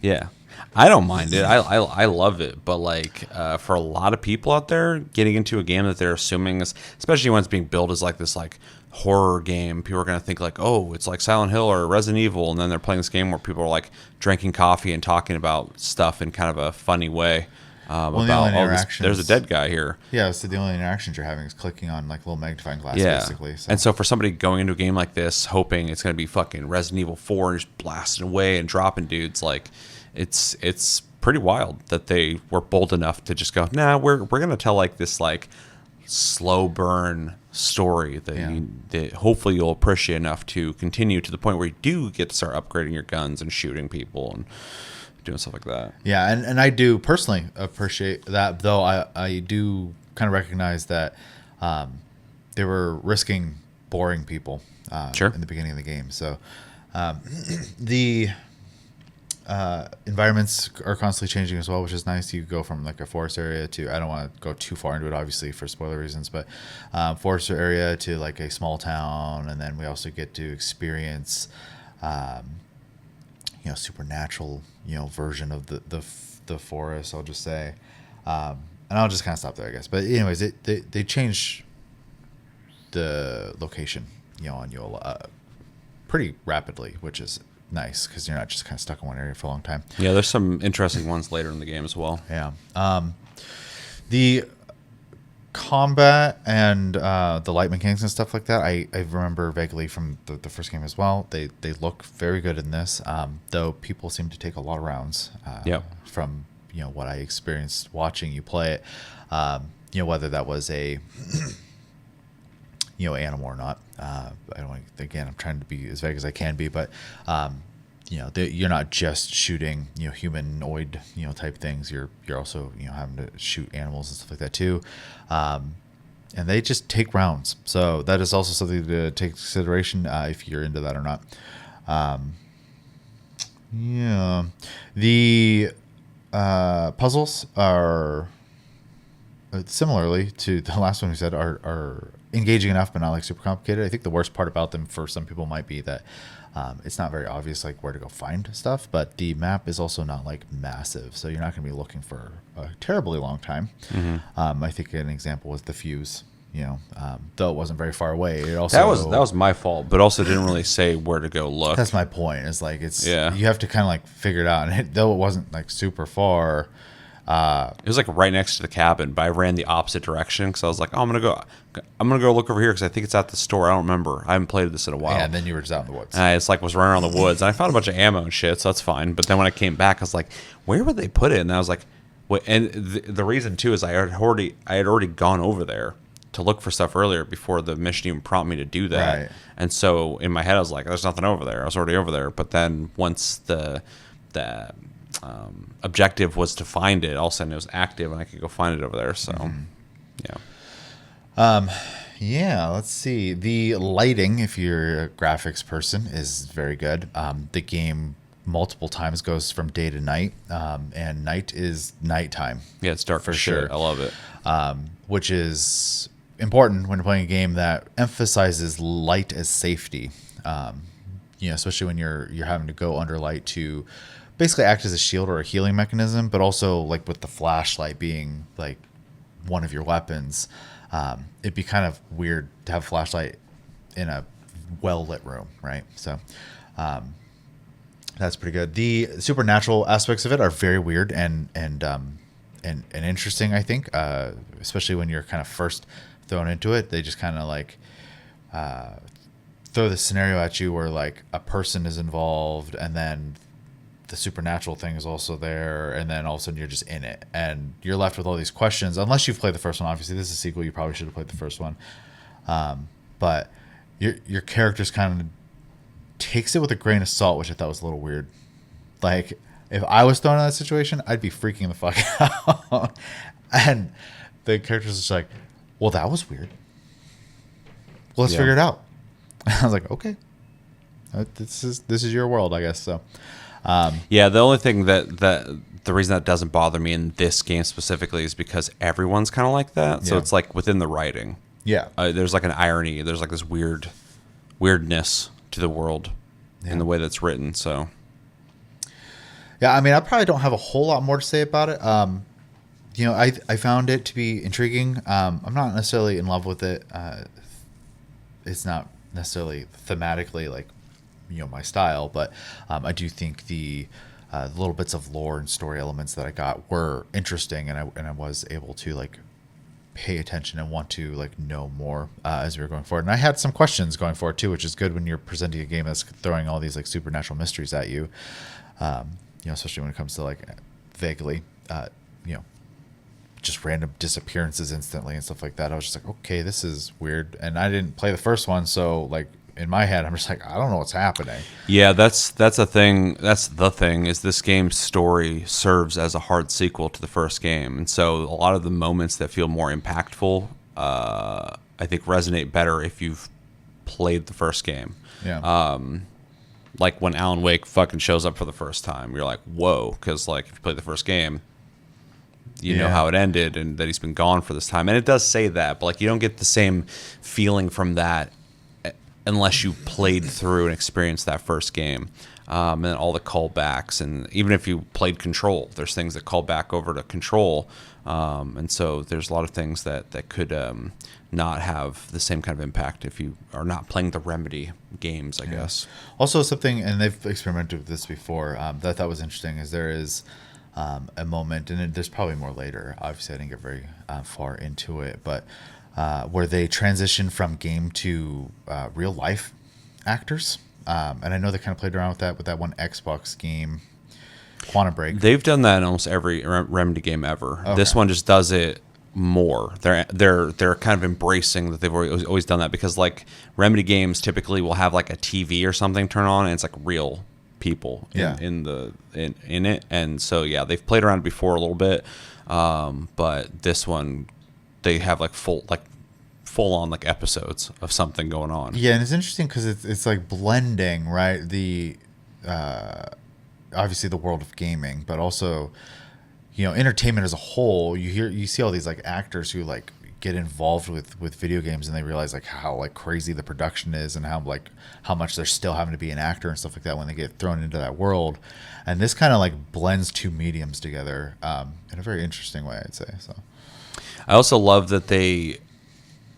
Yeah, I don't mind it. I love it. But like for a lot of people out there, getting into a game that they're assuming is, especially when it's being billed as like this like horror game, people are going to think like, oh, it's like Silent Hill or Resident Evil, and then they're playing this game where people are like drinking coffee and talking about stuff in kind of a funny way. About there's a dead guy here. Yeah, so the only interactions you're having is clicking on like little magnifying glass, basically. So. And so for somebody going into a game like this, hoping it's going to be fucking Resident Evil 4 and just blasting away and dropping dudes, like it's pretty wild that they were bold enough to just go, nah, we're going to tell like this like slow burn story that hopefully you'll appreciate enough to continue to the point where you do get to start upgrading your guns and shooting people and doing stuff like that. Yeah, and I do personally appreciate that, though I do kind of recognize that they were risking boring people in the beginning of the game. So the environments are constantly changing as well, which is nice. You go from like a forest area to, I don't want to go too far into it, obviously, for spoiler reasons, but forest area to like a small town, and then we also get to experience supernatural, version of the forest, I'll just say. And I'll just kind of stop there, I guess. But anyways, they change the location, on you pretty rapidly, which is nice because you're not just kind of stuck in one area for a long time. Yeah, there's some interesting ones later in the game as well. Yeah. The combat and the light mechanics and stuff like that, I remember vaguely from the first game as well. They look very good in this, though people seem to take a lot of rounds from what I experienced watching you play it, whether that was a animal or not. I don't want to, again, I'm trying to be as vague as I can be, but you're not just shooting humanoid type things. You're also having to shoot animals and stuff like that too, and they just take rounds. So that is also something to take into consideration if you're into that or not. The puzzles are similarly to the last one we said are engaging enough, but not like super complicated. I think the worst part about them for some people might be that it's not very obvious like where to go find stuff, but the map is also not like massive, so you're not going to be looking for a terribly long time. I think an example was the fuse. Though it wasn't very far away, it also that was my fault, but also didn't really say where to go look. That's my point. Is like you have to kind of like figure it out, and though it wasn't like super far. It was like right next to the cabin, but I ran the opposite direction because I was like, "Oh, I'm gonna go look over here because I think it's at the store." I don't remember. I haven't played this in a while. Yeah, and then you were just out in the woods. And I just like was running around the woods, and I found a bunch of ammo and shit, so that's fine. But then when I came back, I was like, "Where would they put it?" And I was like, "What?" And the reason too is I had already gone over there to look for stuff earlier before the mission even prompted me to do that. Right. And so in my head, I was like, "There's nothing over there." I was already over there. But then once the objective was to find it, all of a sudden it was active and I could go find it over there. So, yeah, let's see. The lighting, if you're a graphics person, is very good. The game multiple times goes from day to night, and night is nighttime. Yeah, it's dark for sure. I love it. Which is important when you're playing a game that emphasizes light as safety. Especially when you're having to go under light to basically act as a shield or a healing mechanism, but also like with the flashlight being like one of your weapons, it'd be kind of weird to have a flashlight in a well lit room, right? So that's pretty good. The supernatural aspects of it are very weird and interesting, I think, especially when you're kind of first thrown into it. They just kind of like throw the scenario at you where like a person is involved, and then the supernatural thing is also there, and then all of a sudden you're just in it and you're left with all these questions. Unless you've played the first one, obviously this is a sequel, you probably should have played the first one, but your character's kind of takes it with a grain of salt, which I thought was a little weird. Like if I was thrown in that situation, I'd be freaking the fuck out. And the character's just like, well, that was weird, let's figure it out. I was like, okay, this is your world, I guess. So the only thing that the reason that doesn't bother me in this game specifically is because everyone's kind of like that. So it's like within the writing. Yeah. There's like an irony. There's like this weirdness to the world in the way that's written. So. Yeah, I mean, I probably don't have a whole lot more to say about it. I found it to be intriguing. I'm not necessarily in love with it. It's not necessarily thematically like my style, but I do think the little bits of lore and story elements that I got were interesting, and I was able to like pay attention and want to like know more as we were going forward. And I had some questions going forward too, which is good when you're presenting a game that's throwing all these like supernatural mysteries at you. Especially when it comes to like vaguely, just random disappearances instantly and stuff like that. I was just like, okay, this is weird, and I didn't play the first one, so like. In my head, I'm just like, I don't know what's happening. Yeah, that's a thing. That's the thing is this game's story serves as a hard sequel to the first game, and so a lot of the moments that feel more impactful, I think, resonate better if you've played the first game. Yeah. Like when Alan Wake fucking shows up for the first time, you're like, whoa, because like if you played the first game, you know how it ended and that he's been gone for this time, and it does say that, but like you don't get the same feeling from that unless you played through and experienced that first game. And all the callbacks, and even if you played Control, there's things that call back over to Control. And so there's a lot of things that could not have the same kind of impact if you are not playing the Remedy games, I guess. Also something, and they've experimented with this before, that I thought was interesting, is there is a moment, and there's probably more later, obviously I didn't get very far into it, but where they transition from game to real life actors. And I know they kind of played around with that one Xbox game, Quantum Break. They've done that in almost every Remedy game ever. Okay. This one just does it more. They're kind of embracing that they've always done that, because like Remedy games typically will have like a TV or something turn on and it's like real people in it. And so they've played around before a little bit, but this one they have like full on like episodes of something going on. Yeah, and it's interesting because it's like blending, right? The obviously the world of gaming, but also entertainment as a whole, you see all these like actors who like get involved with video games, and they realize like how like crazy the production is, and how much they're still having to be an actor and stuff like that when they get thrown into that world. And this kind of like blends two mediums together in a very interesting way, I'd say. So I also love that they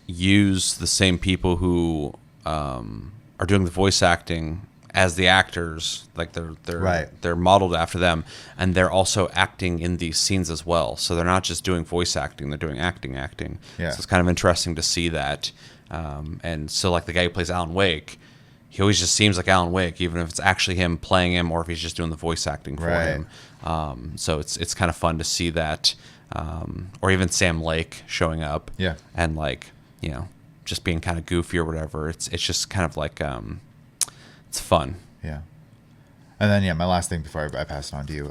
use the same people who are doing the voice acting as the actors, like they're modeled after them, and they're also acting in these scenes as well. So they're not just doing voice acting; they're doing acting. Yeah. So it's kind of interesting to see that. And so, like the guy who plays Alan Wake, he always just seems like Alan Wake, even if it's actually him playing him, or if he's just doing the voice acting for him. So it's kind of fun to see that, or even Sam Lake showing up, and like just being kind of goofy or whatever. It's just kind of like it's fun. Yeah. And then, my last thing before I pass it on to you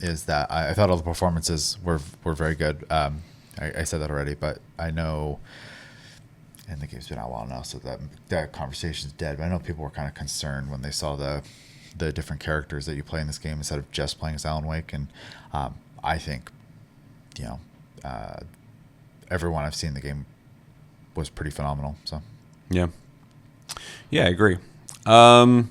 is that I thought all the performances were very good. I said that already, but I know, and the game's been out a while now, so that conversation's dead. But I know people were kind of concerned when they saw the different characters that you play in this game instead of just playing as Alan Wake. And I think, everyone I've seen in the game was pretty phenomenal. So yeah, I agree. So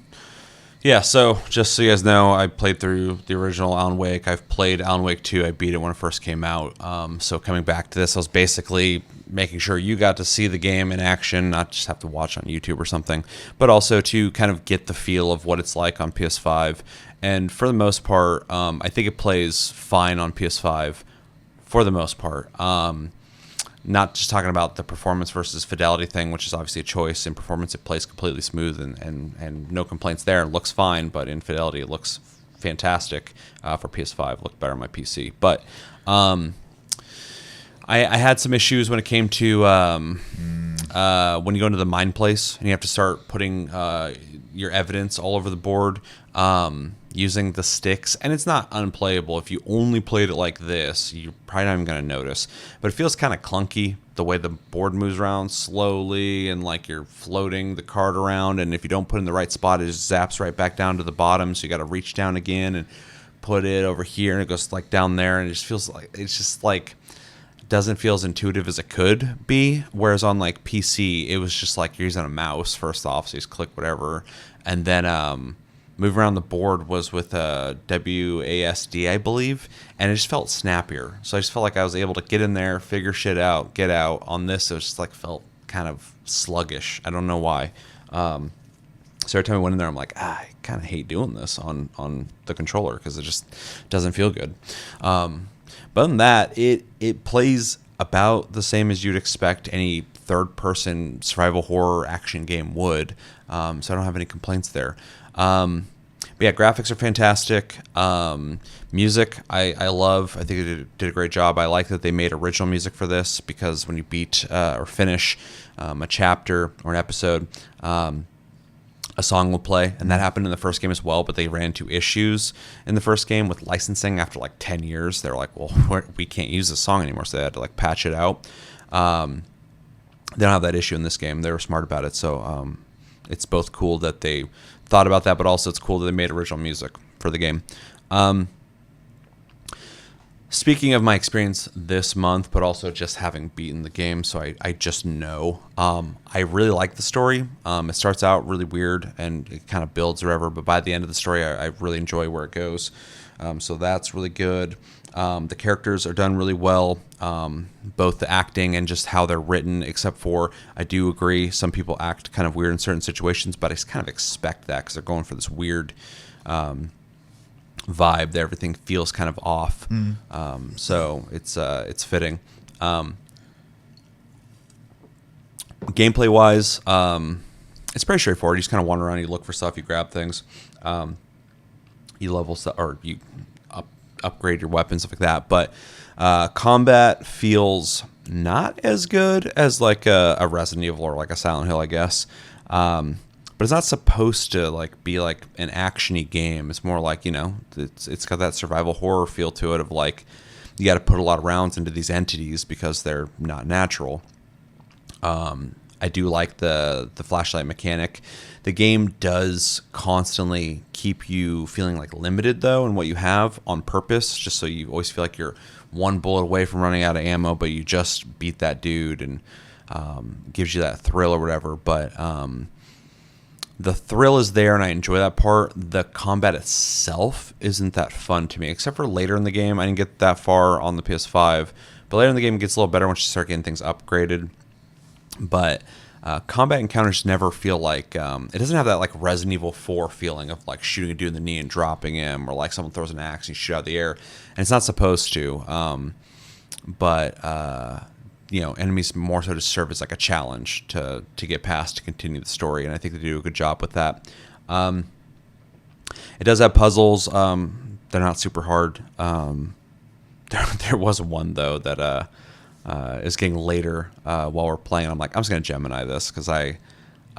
just so you guys know, I played through the original Alan Wake. I've played Alan Wake 2. I beat it when it first came out. So coming back to this, I was basically making sure you got to see the game in action, not just have to watch on YouTube or something, but also to kind of get the feel of what it's like on PS5. And for the most part, I think it plays fine on PS5 for the most part. Not just talking about the performance versus fidelity thing, which is obviously a choice. In performance, it plays completely smooth and no complaints there. It looks fine, but in fidelity, it looks fantastic for PS5. It looked better on my PC. But I had some issues when it came to when you go into the mine place and you have to start putting your evidence all over the board using the sticks, and it's not unplayable. If you only played it like this, you're probably not even going to notice, but it feels kind of clunky the way the board moves around slowly, and like you're floating the card around, and if you don't put it in the right spot, it just zaps right back down to the bottom, so you got to reach down again and put it over here, and it goes like down there, and it just feels like doesn't feel as intuitive as it could be. Whereas on like PC, it was just like you're using a mouse first off, so you just click whatever, and then move around the board was with a WASD, I believe, and it just felt snappier. So I just felt like I was able to get in there, figure shit out, get out. On this, it was just like felt kind of sluggish. I don't know why. So every time I went in there, I'm like, I kind of hate doing this on the controller because it just doesn't feel good. But other than that, it plays about the same as you'd expect any third-person survival horror action game would. So I don't have any complaints there. But yeah, graphics are fantastic. Music, I love. I think they did a great job. I like that they made original music for this, because when you beat or finish a chapter or an episode, a song will play, and that happened in the first game as well, but they ran into issues in the first game with licensing after like 10 years. They're like, well, we can't use this song anymore, so they had to like patch it out. They don't have that issue in this game. They were smart about it, so it's both cool that they thought about that, but also it's cool that they made original music for the game. Speaking of my experience this month, but also just having beaten the game, so I just know. I really like the story. It starts out really weird, and it kind of builds wherever, but by the end of the story, I really enjoy where it goes. So that's really good. The characters are done really well, both the acting and just how they're written, except for, I do agree, some people act kind of weird in certain situations, but I kind of expect that because they're going for this weird vibe that everything feels kind of off. So it's fitting. Gameplay wise, it's pretty straightforward. You just kind of wander around, you look for stuff, you grab things, you level stuff, or you upgrade your weapons, stuff like that. But combat feels not as good as like a Resident Evil or like a Silent Hill, I guess. But it's not supposed to like be like an actiony game. It's more like, it's got that survival horror feel to it of like you got to put a lot of rounds into these entities because they're not natural. I do like the flashlight mechanic. The game does constantly keep you feeling like limited though in what you have on purpose, just so you always feel like you're one bullet away from running out of ammo, but you just beat that dude, and gives you that thrill or whatever. But the thrill is there, and I enjoy that part. The combat itself isn't that fun to me, except for later in the game. I didn't get that far on the PS5, but later in the game it gets a little better once you start getting things upgraded. But combat encounters never feel like it doesn't have that like Resident Evil 4 feeling of like shooting a dude in the knee and dropping him, or like someone throws an axe and you shoot out of the air, and it's not supposed to. But enemies more so just serve as like a challenge to get past, to continue the story, and I think they do a good job with that. It does have puzzles. They're not super hard. There was one though that is getting later while we're playing. I'm like, I'm just gonna Gemini this because I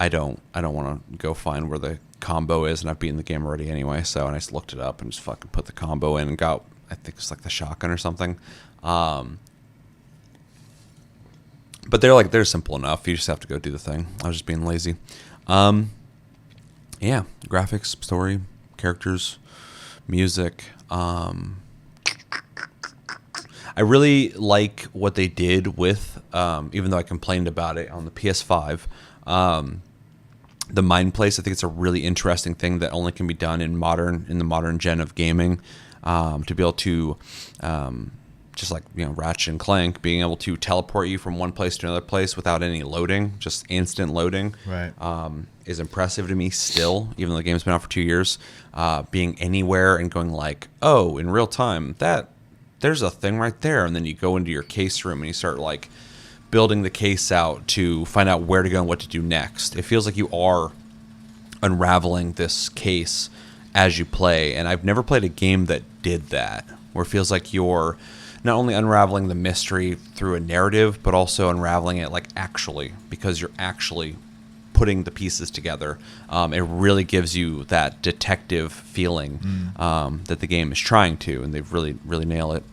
don't want to go find where the combo is, and I've beaten the game already anyway. So, and I just looked it up and just fucking put the combo in and got, I think it's like the shotgun or something. But they're simple enough. You just have to go do the thing. I was just being lazy. Yeah, graphics, story, characters, music. I really like what they did with, even though I complained about it on the PS5, the Mind Place. I think it's a really interesting thing that only can be done in the modern gen of gaming, to be able to, just like Ratchet and Clank, being able to teleport you from one place to another place without any loading, just instant loading, right? Is impressive to me still, even though the game's been out for 2 years. Being anywhere and going like, oh, in real time, there's a thing right there, and then you go into your case room and you start like building the case out to find out where to go and what to do next. It feels like you are unraveling this case as you play, and I've never played a game that did that, where it feels like you're not only unraveling the mystery through a narrative, but also unraveling it like actually, because you're actually putting the pieces together. It really gives you that detective feeling that the game is trying to, and they've really nail it.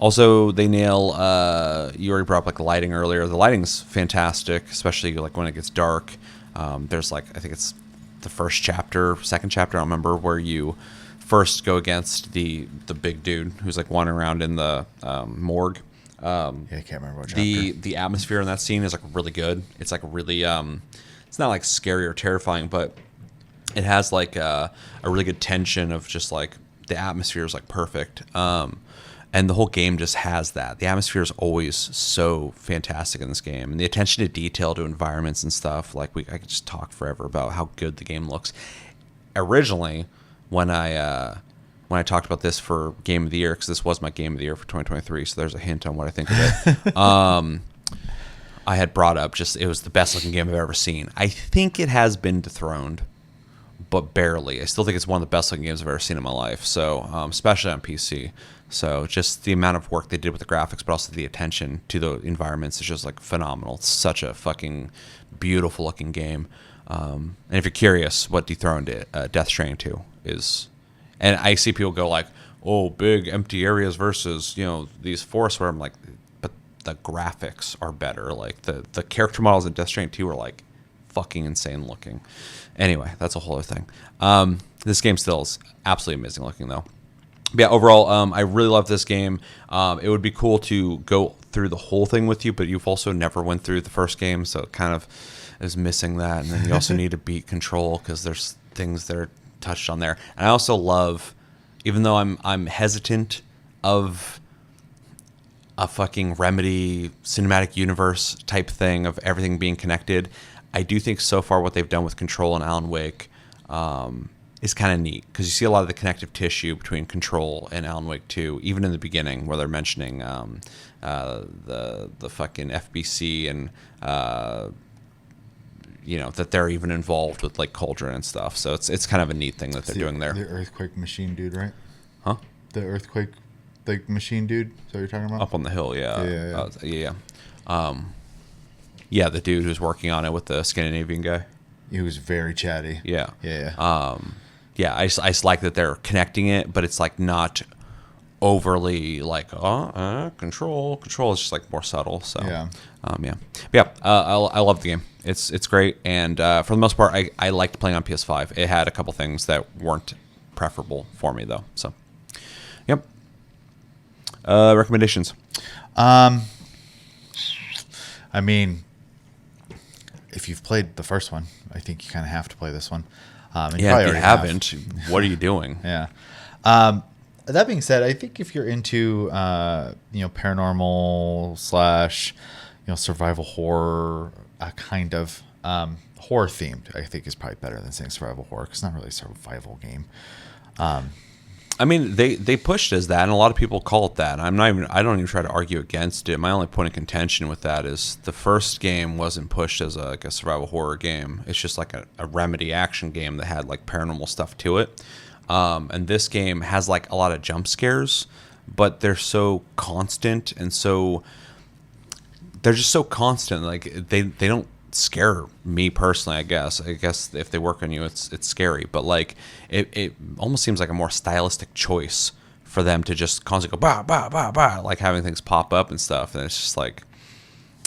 Also, they nail, you already brought up like the lighting earlier. The lighting's fantastic, especially like when it gets dark. There's like, I think it's the second chapter, I don't remember, where you first go against the big dude who's like wandering around in the morgue. I can't remember what chapter. The atmosphere in that scene is like really good. It's like really it's not like scary or terrifying, but it has like a really good tension of just like the atmosphere is like perfect. And the whole game just has that. The atmosphere is always so fantastic in this game, and the attention to detail to environments and stuff. Like I could just talk forever about how good the game looks. Originally, when I talked about this for Game of the Year, because this was my Game of the Year for 2023, so there's a hint on what I think of it. I had brought up just it was the best looking game I've ever seen. I think it has been dethroned, but barely. I still think it's one of the best looking games I've ever seen in my life. So especially on PC. So just the amount of work they did with the graphics, but also the attention to the environments is just like phenomenal. It's such a fucking beautiful looking game. And if you're curious what dethroned it, Death Stranding 2 is. And I see people go like, oh, big empty areas versus, these forests, where I'm like, but the graphics are better. Like the character models in Death Stranding 2 are like fucking insane looking. Anyway, that's a whole other thing. This game still is absolutely amazing looking though. But yeah, overall, I really love this game. It would be cool to go through the whole thing with you, but you've also never went through the first game, so it kind of is missing that. And then you also need to beat Control, because there's things that are touched on there. And I also love, even though I'm hesitant of a fucking Remedy cinematic universe type thing of everything being connected, I do think so far what they've done with Control and Alan Wake is kind of neat, because you see a lot of the connective tissue between Control and Alan Wake 2, even in the beginning where they're mentioning the fucking FBC and that they're even involved with like Cauldron and stuff. So it's kind of a neat thing that they're doing there. The earthquake machine dude, right? Huh? The earthquake machine dude. Is that what you're talking about? Up on the hill, yeah. Yeah. Yeah, the dude who's working on it with the Scandinavian guy. He was very chatty. Yeah. Yeah. Yeah, I just like that they're connecting it, but it's like not overly like control. It's just like more subtle. So Yeah. yeah. I love the game. It's great, and for the most part, I liked playing on PS5. It had a couple things that weren't preferable for me though. So yep. Recommendations. I mean, if you've played the first one, I think you kind of have to play this one. And Yeah, if you already haven't, what are you doing? Yeah. That being said, I think if you're into paranormal slash survival horror, kind of horror themed, I think is probably better than saying survival horror, because it's not really a survival game. I mean, they pushed as that, and a lot of people call it that. I don't even try to argue against it. My only point of contention with that is the first game wasn't pushed as like a survival horror game. It's just like a Remedy action game that had like paranormal stuff to it. And this game has like a lot of jump scares, but they're so constant and they're just so constant. Like they don't scare me personally. I guess if they work on you, it's scary. But like it almost seems like a more stylistic choice for them to just constantly go bah bah bah bah, like having things pop up and stuff. And it's just like,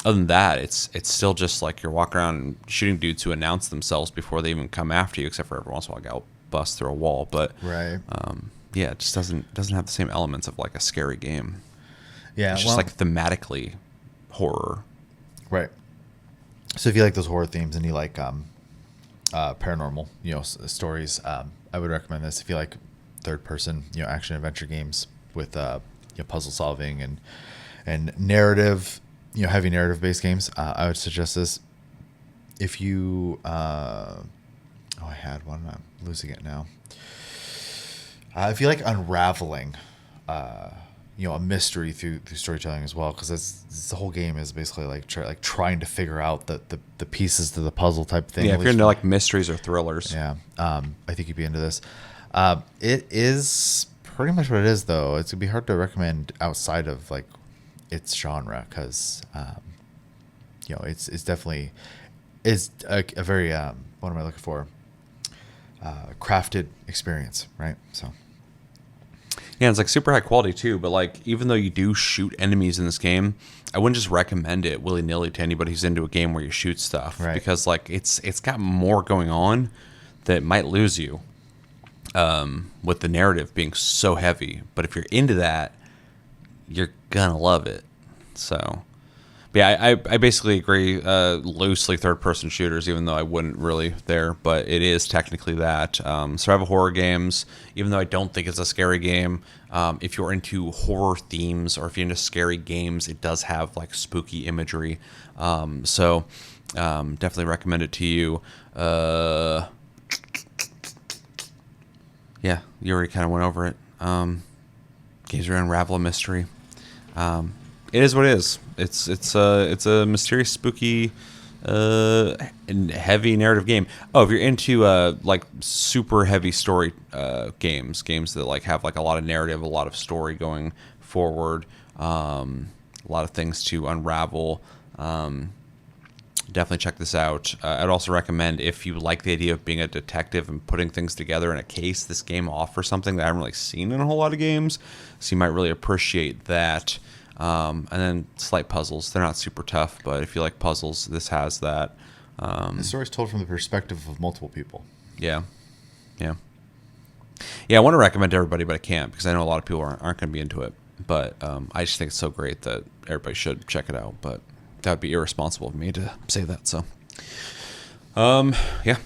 other than that, it's still just like you're walking around and shooting dudes who announce themselves before they even come after you, except for every once in a while I'll bust through a wall. But Right. yeah, it just doesn't have the same elements of like a scary game. Yeah. It's just like thematically horror. Right. So if you like those horror themes and you like paranormal, stories, I would recommend this. If you like third person, action adventure games with puzzle solving and narrative, heavy narrative based games, I would suggest this. If you I had one, I'm losing it now. If you like unraveling a mystery through storytelling as well, because the whole game is basically like trying to figure out the pieces to the puzzle type thing. Yeah, if you're into like mysteries or thrillers. Yeah, I think you'd be into this. It is pretty much what it is, though. It's gonna be hard to recommend outside of like its genre, because it's definitely is a very what am I looking for? Crafted experience, right? So. Yeah, it's like super high quality too, but like even though you do shoot enemies in this game, I wouldn't just recommend it willy-nilly to anybody who's into a game where you shoot stuff, Right. because like it's got more going on that might lose you with the narrative being so heavy. But if you're into that, you're gonna love it. So but yeah, I basically agree, loosely third-person shooters, even though I wouldn't really there, but it is technically that. Survival horror games, even though I don't think it's a scary game, if you're into horror themes or if you're into scary games, it does have like spooky imagery. So definitely recommend it to you. Yeah, you already kind of went over it. Games around Unravel a Mystery. It is what it is. It's a mysterious, spooky, and heavy narrative game. Oh, if you're into like super heavy story games that like have like a lot of narrative, a lot of story going forward, a lot of things to unravel, definitely check this out. I'd also recommend, if you like the idea of being a detective and putting things together in a case, this game offers something that I haven't really seen in a whole lot of games, so you might really appreciate that. And then slight puzzles. They're not super tough, but if you like puzzles, this has that. The story's told from the perspective of multiple people. Yeah. I want to recommend to everybody, but I can't, because I know a lot of people aren't going to be into it. But I just think it's so great that everybody should check it out. But that would be irresponsible of me to say that. So, yeah.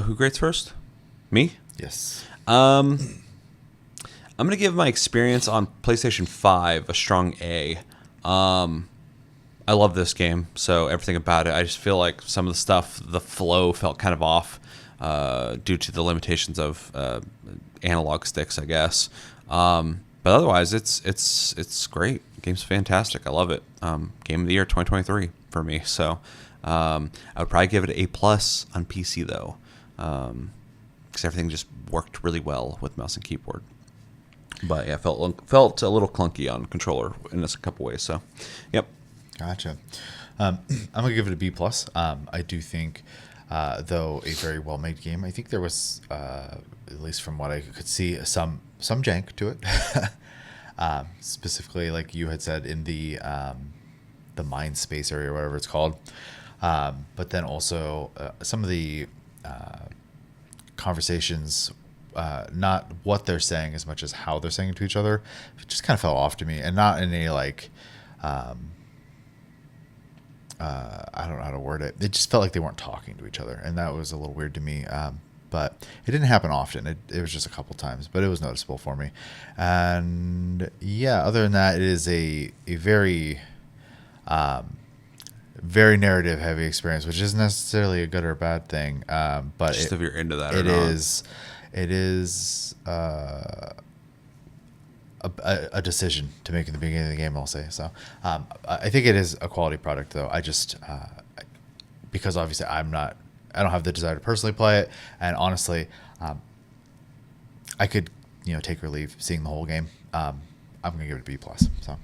Who grades first? Me? Yes. I'm going to give my experience on PlayStation 5 a strong A. I love this game, so everything about it. I just feel like some of the stuff, the flow felt kind of off due to the limitations of analog sticks, I guess. But otherwise, it's great. The game's fantastic. I love it. Game of the year 2023 for me. So I would probably give it an A+ on PC, though, because everything just worked really well with mouse and keyboard. But yeah, felt a little clunky on controller in a couple ways. So, yep. Gotcha. I'm gonna give it a B+. I do think though a very well-made game. I think there was, at least from what I could see, some jank to it. Specifically, like you had said, in the mind space area, or whatever it's called. But then also some of the conversations, not what they're saying as much as how they're saying it to each other, it just kind of fell off to me, and not in a like. I don't know how to word it. It just felt like they weren't talking to each other, and that was a little weird to me. But it didn't happen often. It was just a couple times, but it was noticeable for me. And yeah, other than that, it is a very very narrative heavy experience, which isn't necessarily a good or bad thing. But Just if you're into that or it not. it is a decision to make in the beginning of the game, I'll say. So I think it is a quality product, though. I just because obviously I don't have the desire to personally play it, and honestly, I could take or leave seeing the whole game. I'm gonna give it a B plus. So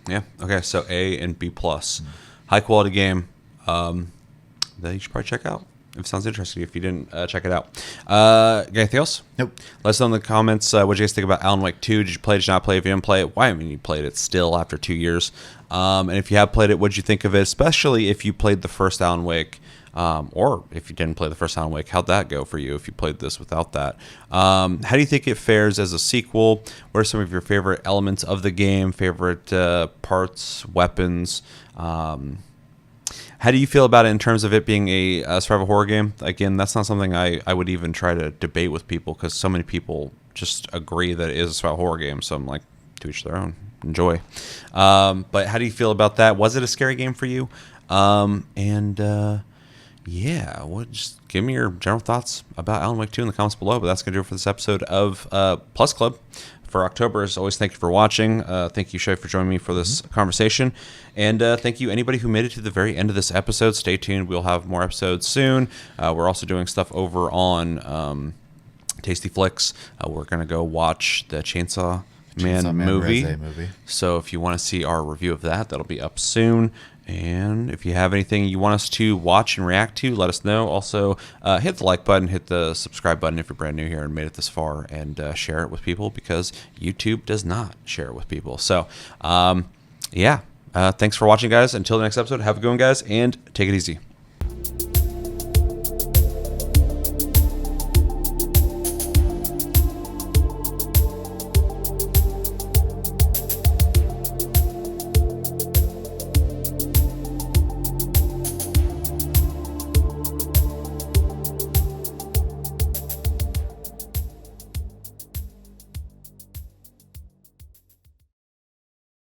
Yeah. Okay. So A and B plus, high quality game that you should probably check out. If it sounds interesting, if you didn't check it out. Got anything else? Nope. Let us know in the comments what you guys think about Alan Wake 2. Did you play it? Did you not play it? If you didn't play it, why haven't you played it still after 2 years? And if you have played it, what did you think of it? Especially if you played the first Alan Wake, or if you didn't play the first Alan Wake, how'd that go for you if you played this without that? How do you think it fares as a sequel? What are some of your favorite elements of the game, favorite parts, weapons? How do you feel about it in terms of it being a survival horror game? Again, that's not something I would even try to debate with people, because so many people just agree that it is a survival horror game. So I'm like, to each their own. Enjoy. But how do you feel about that? Was it a scary game for you? Yeah, just give me your general thoughts about Alan Wake 2 in the comments below. But that's going to do it for this episode of Plus Club for October. As always, thank you for watching. Thank you, Shay, for joining me for this conversation. And thank you, anybody who made it to the very end of this episode. Stay tuned. We'll have more episodes soon. We're also doing stuff over on Tasty Flicks. We're going to go watch the Chainsaw Man movie. So if you want to see our review of that, that'll be up soon. And if you have anything you want us to watch and react to, let us know. Also, hit the like button, hit the subscribe button if you're brand new here and made it this far, and share it with people, because YouTube does not share it with people. So, yeah. Thanks for watching, guys. Until the next episode, have a good one, guys, and take it easy.